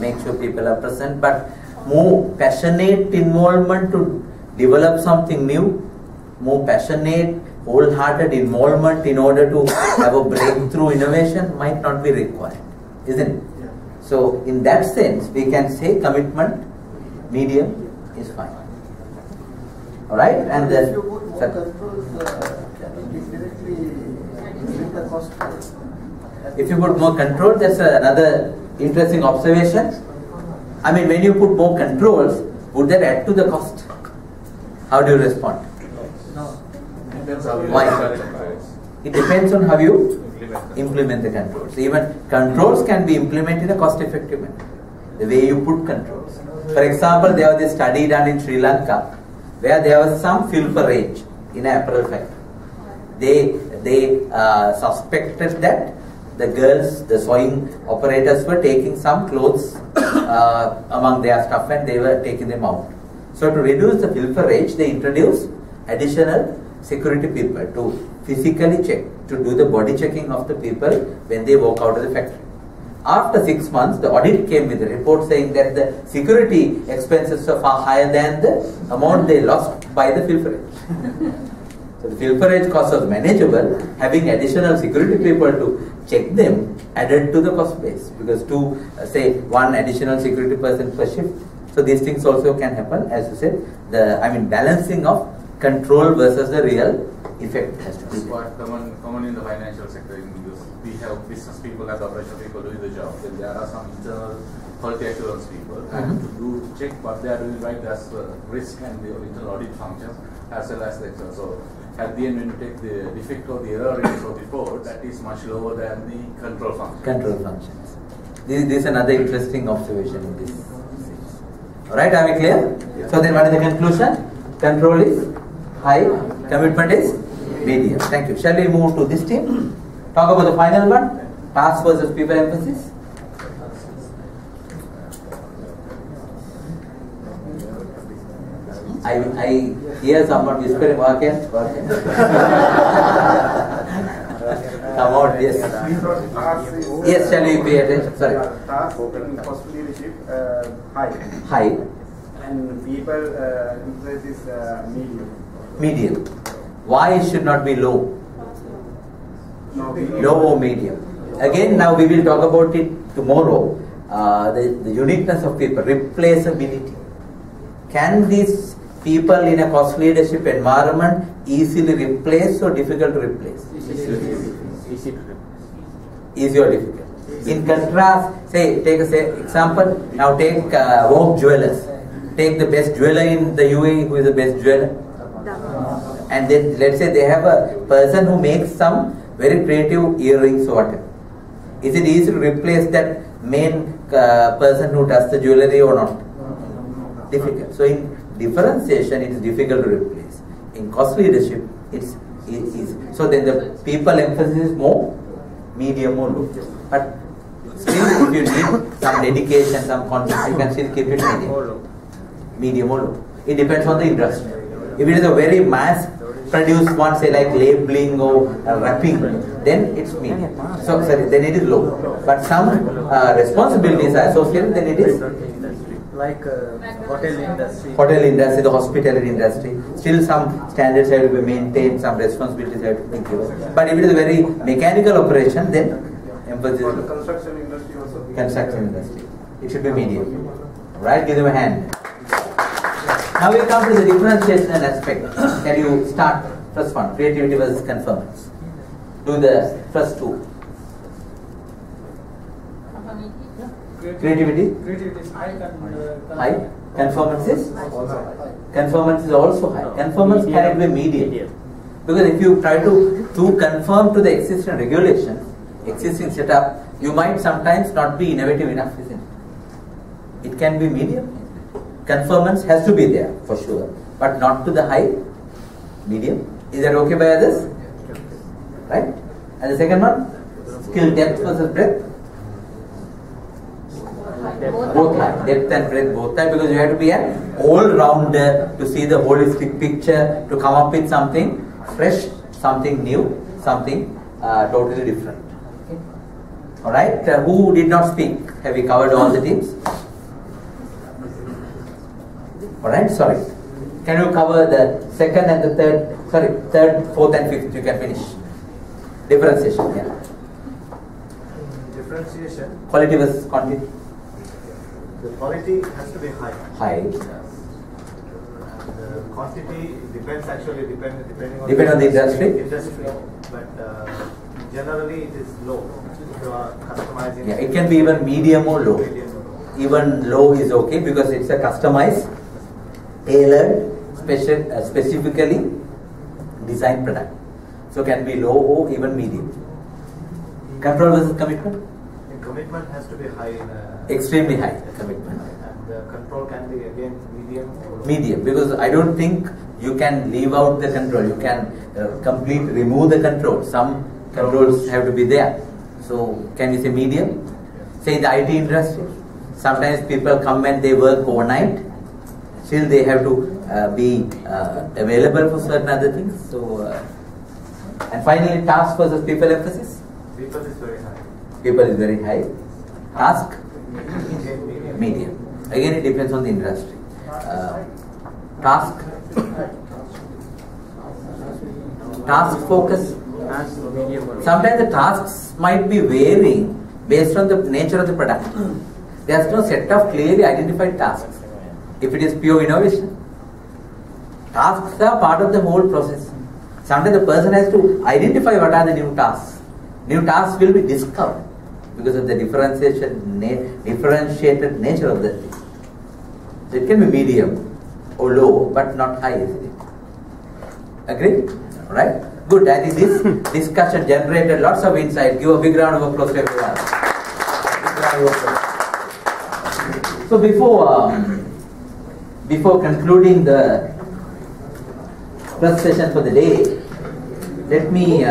make sure people are present, but more passionate involvement to develop something new, more passionate, wholehearted involvement in order to have a breakthrough innovation might not be required, isn't it? So in that sense, we can say commitment medium is fine. Alright, and if then you put more controls, can it directly bring the cost down? if you put more control, that's another interesting observation. I mean, when you put more controls, would that add to the cost? How do you respond? No. Depends how you Why? It depends on how you implement the controls. Even controls can be implemented in a cost-effective manner. The way you put controls. For example, there was a study done in Sri Lanka where there was some filferage in an apparel factory. They suspected that the girls, the sewing operators, were taking some clothes among their stuff and they were taking them out. So to reduce the filferage, they introduced additional security people to physically check, to do the body checking of the people when they walk out of the factory. After 6 months, the audit came with a report saying that the security expenses are far higher than the amount they lost by the filferage. So the filferage cost was manageable. Having additional security people to check them added to the cost base, because say one additional security person per shift. So these things also can happen, as you said. Balancing of control versus the real effect has to be. It's quite common in the financial sector. We have business people and operational people doing the job. Then there are some internal quality assurance people and to check what they are doing right. That's risk and the internal audit functions as well as the external. So at the end, when you take the defect or the error in the report, that is much lower than the control function. Control functions. This is another interesting observation in this. Alright, are we clear? Yeah. So then what is the conclusion? Control is high, commitment is medium. Thank you. Shall we move to this team? Talk about the final one, task versus people emphasis. I hear someone whispering, work here. Come out, yes. Yes, shall we pay attention? Sorry. Task in cost leadership, high. High. And people emphasis is medium. Medium. Why it should not be low? Low or medium. Again, now we will talk about it tomorrow. The uniqueness of people, replaceability. Can these people in a cost leadership environment easily replace or difficult to replace? Easy to replace. Easy or difficult? In contrast, take example, now take Vogue jewelers. Take the best jeweler in the UAE, who is the best jeweler. And then let's say they have a person who makes some very creative earrings or whatever. Is it easy to replace that main person who does the jewelry or not? Difficult. So in differentiation, it is difficult to replace. In cost leadership, It's so then the people emphasis is more medium or low. But still, if you need some dedication, some confidence, you can still keep it medium. Medium or low. It depends on the industry. If it is a very mass produced one, say like labeling or wrapping, then it's medium. So sorry, then it is low. But some responsibilities are associated, then it is like hotel industry. Hotel industry, the hospitality industry. Still some standards have to be maintained, some responsibilities have to be given. But if it is a very mechanical operation, then emphasis For the construction industry also. construction industry. It should be medium. Right? Give them a hand. Now we come to the differentiation aspect. Can you start first one? Creativity versus conformance. Do the first two. Creativity. Creativity is high. High. Conformance is? Conformance is also high. Conformance cannot be medium. Because if you try to conform to the existing regulation, existing setup, you might sometimes not be innovative enough, isn't it? It can be medium. Conformance has to be there for sure, but not to the high. Medium. Is that okay by others? Right? And the second one? Skill depth versus breadth. Both high. Depth and breadth both high, because you have to be an all-rounder to see the holistic picture, to come up with something fresh, something new, something totally different. Okay. Alright, who did not speak? Have we covered all the teams? Alright, sorry. Can you cover the second and the third, fourth and fifth? You can finish. Differentiation, yeah. Differentiation. Quality versus quantity. The quality has to be high. High. And the quantity depends depending on the industry. But generally it is low. If you are customizing. Yeah, it can be even medium or low. Even low is okay because it's a customized, tailored, specifically designed product. So can be low or even medium. Control versus commitment. Commitment has to be high. Extremely high commitment. And the control can be again medium. Medium, because I don't think you can leave out the control. You can completely remove the control. Some controls have to be there. So can you say medium? Say the IT industry. Sometimes people come and they work overnight. Still they have to be available for certain other things. So and finally, task versus people emphasis. People is very high. People is very high. Task? Medium. Again, it depends on the industry. Task? Task focus? Sometimes the tasks might be varying based on the nature of the product. There is no set of clearly identified tasks. If it is pure innovation, tasks are part of the whole process. Sometimes the person has to identify what are the new tasks. New tasks will be discovered because of the differentiated nature of the thing. So it can be medium or low, but not high, isn't it? Agree? Right? Good. I think this discussion generated lots of insight. Give a big round of applause to everyone. So before concluding the first session for the day, let me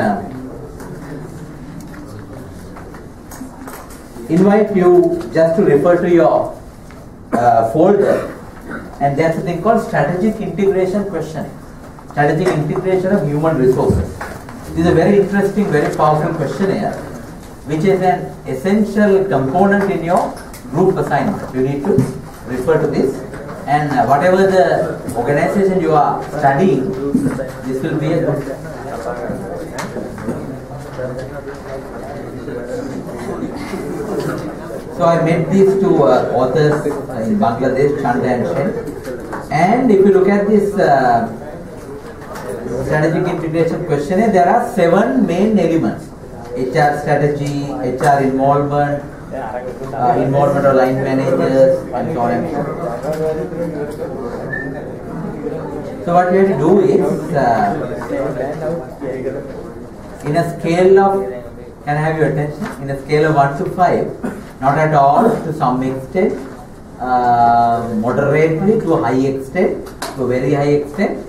invite you just to refer to your folder, and there's a thing called strategic integration questionnaire. Strategic integration of human resources. This is a very interesting, very powerful questionnaire, which is an essential component in your group assignment. You need to refer to this, and whatever the organization you are studying, this will be a good. So I met these two authors in Bangladesh, Chanda and Shen. And if you look at this strategic integration questionnaire, there are 7 main elements: HR strategy, HR involvement, involvement of line managers, and so on and so on. So what you have to do is, in a scale of, can I have your attention? In a scale of 1 to 5, not at all, to some extent, moderately, to a high extent, to a very high extent.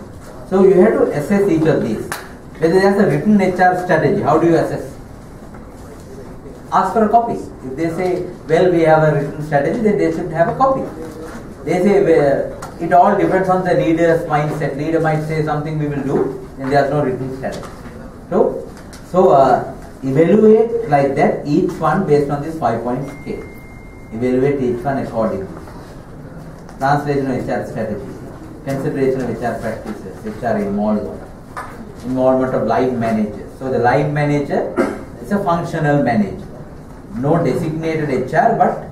So you have to assess each of these. Whether there's a written HR strategy, how do you assess? Ask for a copy. If they say, well, we have a written strategy, then they should have a copy. They say, well, it all depends on the leader's mindset. Leader might say something we will do, and there's no written strategy. So evaluate like that, each one based on this 5-point scale. Evaluate each one accordingly. Translation of HR strategy, consideration of HR practices, HR involvement of line managers. So the line manager is a functional manager. No designated HR, but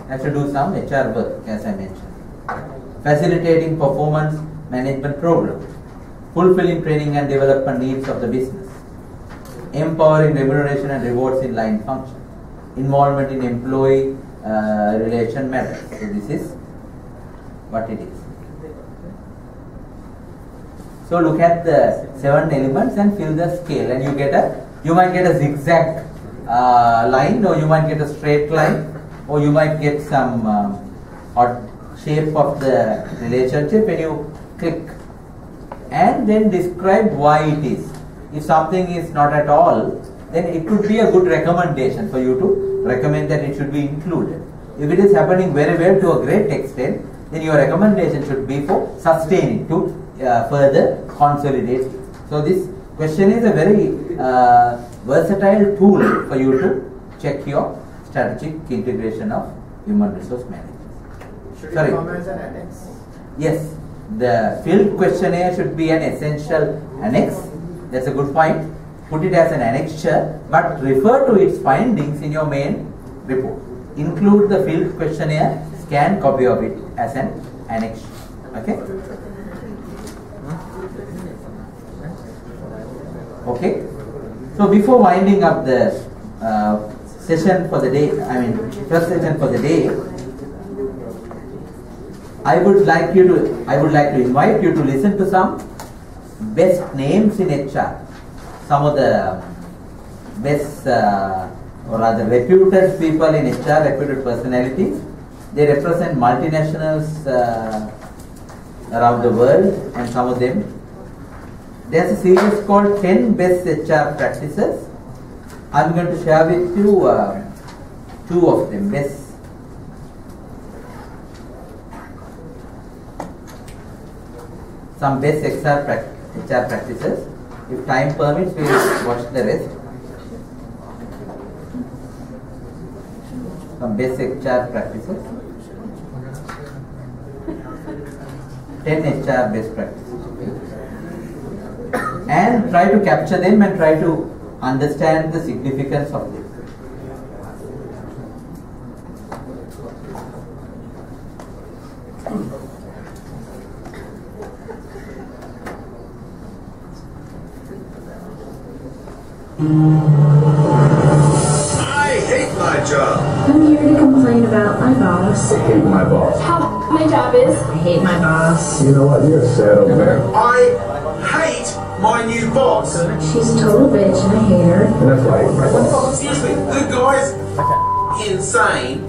has to do some HR work, as I mentioned. Facilitating performance management programs. Fulfilling training and development needs of the business. Empowering remuneration and rewards in line function. Involvement in employee relation matters. So this is what it is. So look at the 7 elements and fill the scale, and you might get a zigzag line, or you might get a straight line, or you might get some odd shape of the relationship when you click, and then describe why it is. If something is not at all, then it could be a good recommendation for you to recommend that it should be included. If it is happening very well to a great extent, then your recommendation should be for sustaining, to further consolidate. So this question is a very versatile tool for you to check your strategic integration of human resource management. Should it come as an annex? Yes, the field questionnaire should be an essential annex. That's a good point. Put it as an annexure, but refer to its findings in your main report. Include the field questionnaire, scan copy of it as an annexure. Okay? Okay? So before winding up the session for the day, first session for the day, I would like to invite you to listen to some best names in HR. Some of the best or rather reputed people in HR, reputed personalities. They represent multinationals around the world, and some of them. There's a series called 10 Best HR Practices. I'm going to share with you 2 of them. Some best HR practices. If time permits, we will watch the rest. Some best HR practices. 10 HR best practices. And try to capture them and try to understand the significance of them. I hate my job. I'm here to complain about my boss. I hate my boss. How my job is. I hate my boss. You know what? You're sad over there. I hate my new boss. She's a total bitch and I hate her. And that's right. Excuse me, the guy's insane.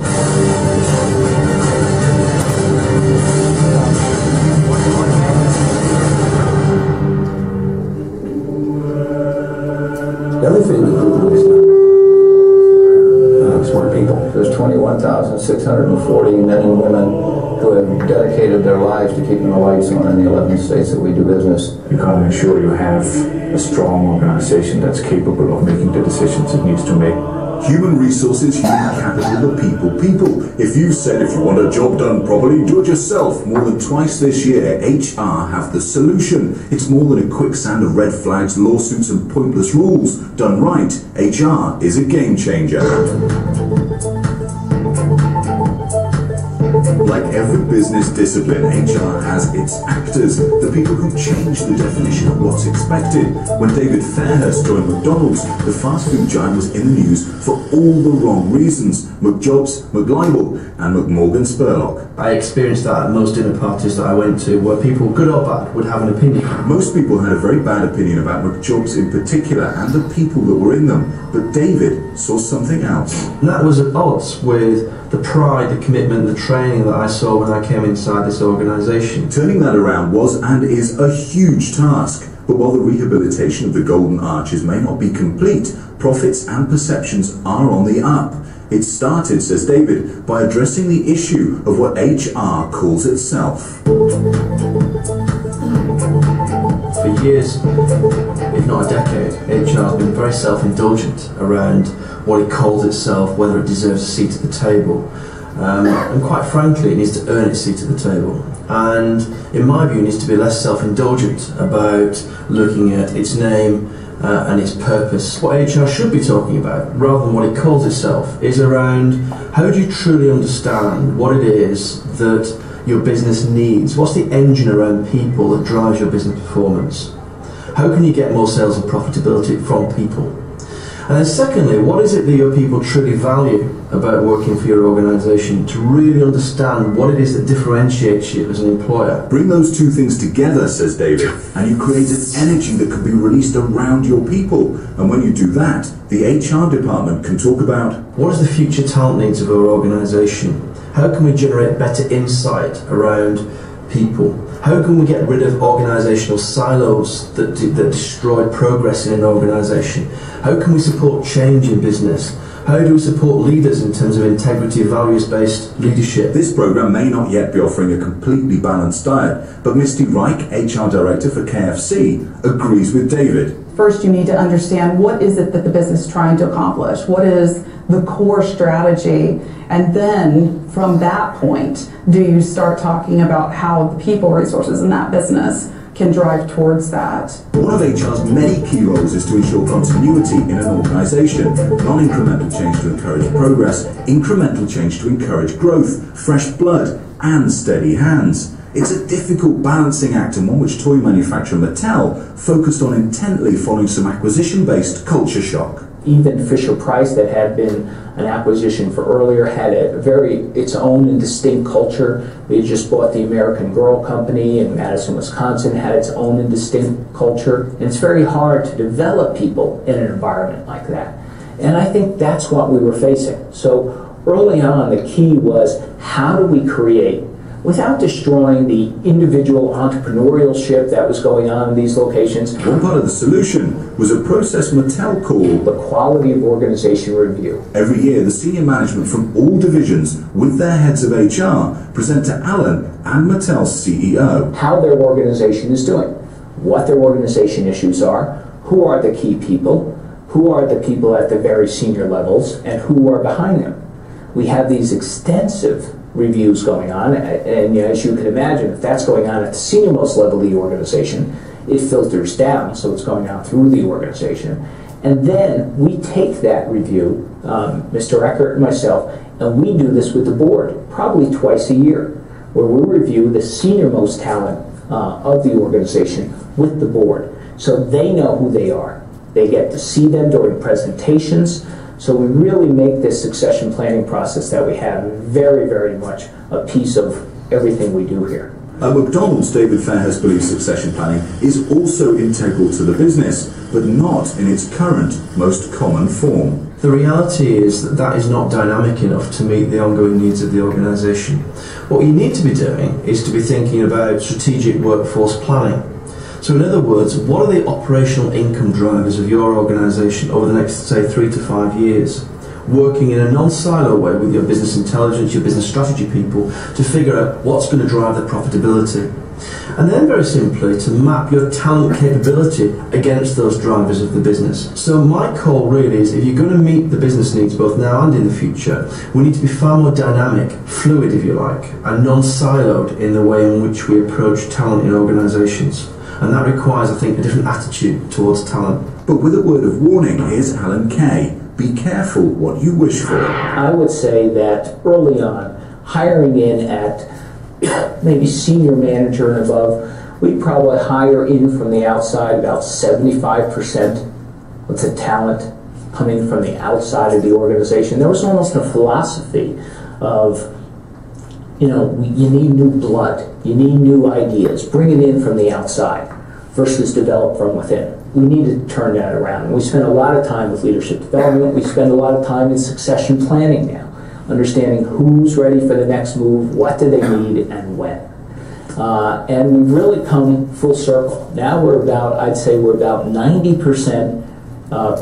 Everything in the group is smart people. There's 21,640 men and women who have dedicated their lives to keeping the lights on in the 11 states that we do business. You can't ensure you have a strong organization that's capable of making the decisions it needs to make. Human resources, human capital, the people. If you said if you want a job done properly, do it yourself. More than twice this year, HR have the solution. It's more than a quicksand of red flags, lawsuits and pointless rules. Done right, HR is a game changer. Like every business discipline, HR has its actors, the people who change the definition of what's expected. When David Fairhurst joined McDonald's, the fast food giant was in the news for all the wrong reasons. McJobs, McLibel and McMorgan Spurlock. I experienced that at most dinner parties that I went to, where people, good or bad, would have an opinion. Most people had a very bad opinion about McJobs in particular and the people that were in them, but David saw something else. And that was at odds with the pride, the commitment, the training that I saw when I came inside this organisation. Turning that around was and is a huge task. But while the rehabilitation of the Golden Arches may not be complete, profits and perceptions are on the up. It started, says David, by addressing the issue of what HR calls itself. For years, if not a decade, HR has been very self-indulgent around what it calls itself, whether it deserves a seat at the table. And quite frankly, it needs to earn its seat at the table. And in my view, it needs to be less self-indulgent about looking at its name and its purpose. What HR should be talking about, rather than what it calls itself, is around how do you truly understand what it is that your business needs? What's the engine around people that drives your business performance? How can you get more sales and profitability from people? And then secondly, what is it that your people truly value about working for your organisation, to really understand what it is that differentiates you as an employer? Bring those two things together, says David, and you create an energy that can be released around your people. And when you do that, the HR department can talk about what is the future talent needs of our organisation? How can we generate better insight around people? How can we get rid of organisational silos that destroy progress in an organisation? How can we support change in business? How do we support leaders in terms of integrity, values-based leadership? This programme may not yet be offering a completely balanced diet, but Misty Reich, HR Director for KFC, agrees with David. First, you need to understand what is it that the business is trying to accomplish? What is the core strategy? And then, from that point, do you start talking about how the people resources in that business can drive towards that? One of HR's many key roles is to ensure continuity in an organisation. Non-incremental change to encourage progress, incremental change to encourage growth, fresh blood and steady hands. It's a difficult balancing act, and one which toy manufacturer Mattel focused on intently following some acquisition-based culture shock. Even Fisher-Price, that had been an acquisition for earlier, had its own and distinct culture. We had just bought the American Girl Company in Madison, Wisconsin, had its own and distinct culture. And it's very hard to develop people in an environment like that. And I think that's what we were facing. So early on, the key was, how do we create, without destroying the individual entrepreneurship that was going on in these locations. One part of the solution was a process Mattel called the Quality of Organization Review. Every year, the senior management from all divisions, with their heads of HR, present to Alan and Mattel's CEO how their organization is doing, what their organization issues are, who are the key people, who are the people at the very senior levels, and who are behind them. We have these extensive reviews going on, and as you can imagine, if that's going on at the senior-most level of the organization, it filters down, so it's going out through the organization. And then we take that review, Mr. Eckert and myself, and we do this with the board, probably twice a year, where we review the senior-most talent of the organization with the board, so they know who they are. They get to see them during presentations. So we really make this succession planning process that we have very, very much a piece of everything we do here. At McDonald's, David Fairhurst believes succession planning is also integral to the business, but not in its current, most common form. The reality is that that is not dynamic enough to meet the ongoing needs of the organisation. What you need to be doing is to be thinking about strategic workforce planning. So in other words, what are the operational income drivers of your organisation over the next, say, 3 to 5 years? Working in a non-silo way with your business intelligence, your business strategy people, to figure out what's going to drive the profitability. And then very simply to map your talent capability against those drivers of the business. So my call really is, if you're going to meet the business needs both now and in the future, we need to be far more dynamic, fluid if you like, and non-siloed in the way in which we approach talent in organisations. And that requires, I think, a different attitude towards talent. But with a word of warning, here's Alan Kay. Be careful what you wish for. I would say that early on, hiring in at maybe senior manager and above, we'd probably hire in from the outside about 75% of the talent coming from the outside of the organization. There was almost a philosophy of, you need new blood, you need new ideas, bring it in from the outside versus develop from within. We need to turn that around. And we spend a lot of time with leadership development. We spend a lot of time in succession planning now, understanding who's ready for the next move, what do they need, and when. And we've really come full circle. Now I'd say we're about 90%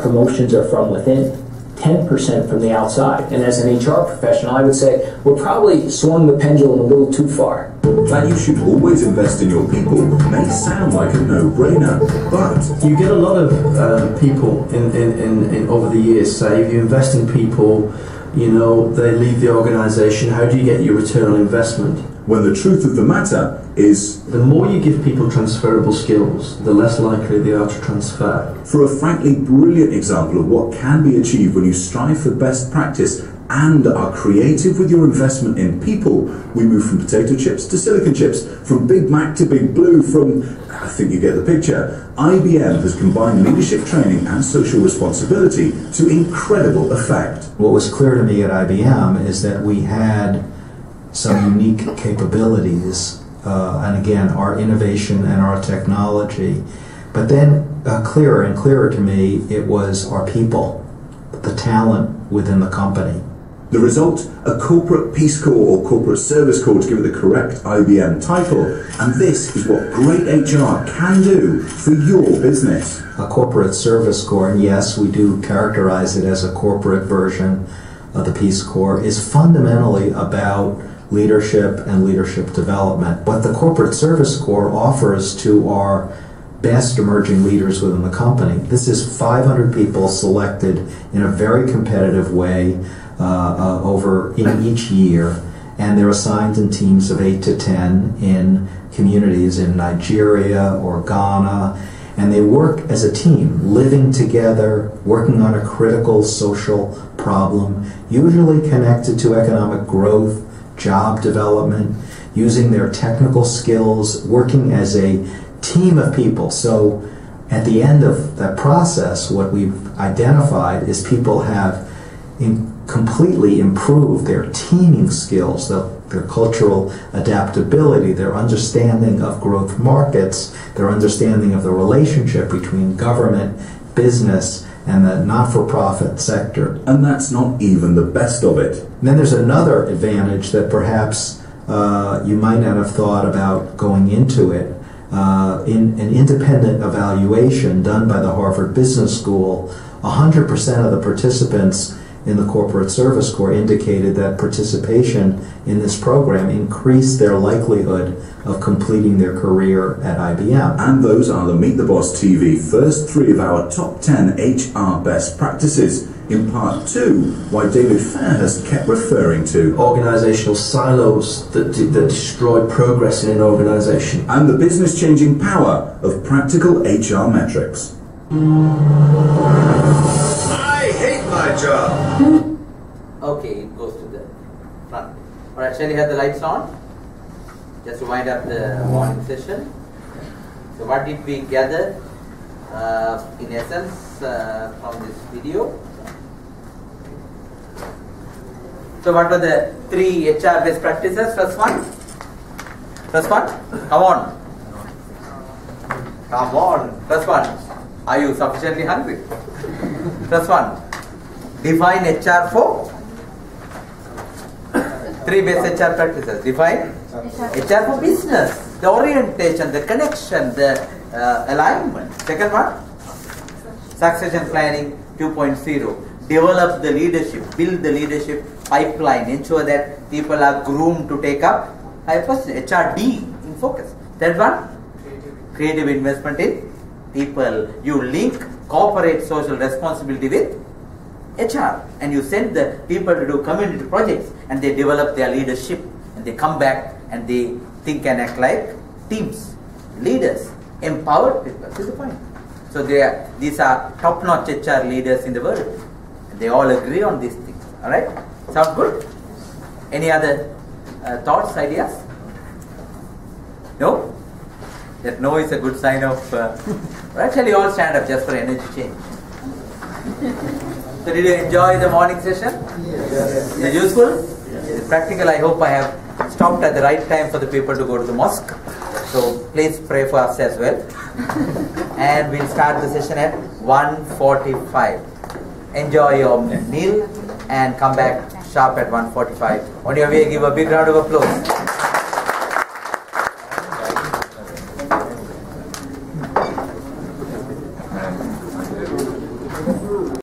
promotions are from within, 10% from the outside. And as an HR professional, I would say we're probably swung the pendulum a little too far. That you should always invest in your people may sound like a no-brainer, but you get a lot of people in over the years say if you invest in people, you know, they leave the organisation. How do you get your return on investment? When the truth of the matter is, the more you give people transferable skills, the less likely they are to transfer. For a frankly brilliant example of what can be achieved when you strive for best practice and are creative with your investment in people, we move from potato chips to silicon chips, from Big Mac to Big Blue, I think you get the picture. IBM has combined leadership training and social responsibility to incredible effect. What was clear to me at IBM is that we had some unique capabilities, and again, our innovation and our technology. But then clearer and clearer to me, it was our people, the talent within the company. The result, a corporate Peace Corps or corporate service corps to give it the correct IBM title. And this is what great HR can do for your business. A corporate service corps, and yes, we do characterize it as a corporate version of the Peace Corps, is fundamentally about leadership and leadership development. What the corporate service corps offers to our best emerging leaders within the company, this is 500 people selected in a very competitive way in each year, and they're assigned in teams of 8 to 10 in communities in Nigeria or Ghana, and they work as a team, living together, working on a critical social problem, usually connected to economic growth, job development, using their technical skills, working as a team of people. So at the end of that process, what we've identified is people have completely improved their teaming skills, their cultural adaptability, their understanding of growth markets, their understanding of the relationship between government, business, and the not-for-profit sector. And that's not even the best of it. And then there's another advantage that perhaps you might not have thought about going into it. In an independent evaluation done by the Harvard Business School, 100% of the participants in the corporate service corps indicated that participation in this program increased their likelihood of completing their career at IBM. And those are the Meet the Boss TV first 3 of our top 10 HR best practices. In part 2, why David Fairhurst kept referring to organizational silos that destroy progress in an organization, and the business-changing power of practical HR metrics. I hate my job. Okay, it goes to the front. Alright, shall you have the lights on? Just to wind up the morning session. So what did we gather in essence from this video? So what were the 3 HR best practices? First one? Come on. First one. Are you sufficiently hungry? First one. Define HR for 3 best HR practices. Define HR for business. The orientation, the connection, the alignment. Second one. Succession planning 2.0. Develop the leadership, build the leadership pipeline, ensure that people are groomed to take up higher position. HRD in focus. Third one, creative investment in people. You link corporate social responsibility with HR, and you send the people to do community projects, and they develop their leadership, and they come back and they think and act like teams, leaders, empowered people. This is the point. So these are top-notch HR leaders in the world. They all agree on these things. All right? Sound good? Any other thoughts, ideas? No? That no is a good sign of... actually, all stand up just for energy change. So did you enjoy the morning session? Yes. Is it useful? Yes. Is it practical? I hope I have stopped at the right time for the people to go to the mosque. So please pray for us as well. And we'll start the session at 1:45. Enjoy your meal and come back sharp at 1:45. On your way, give a big round of applause. And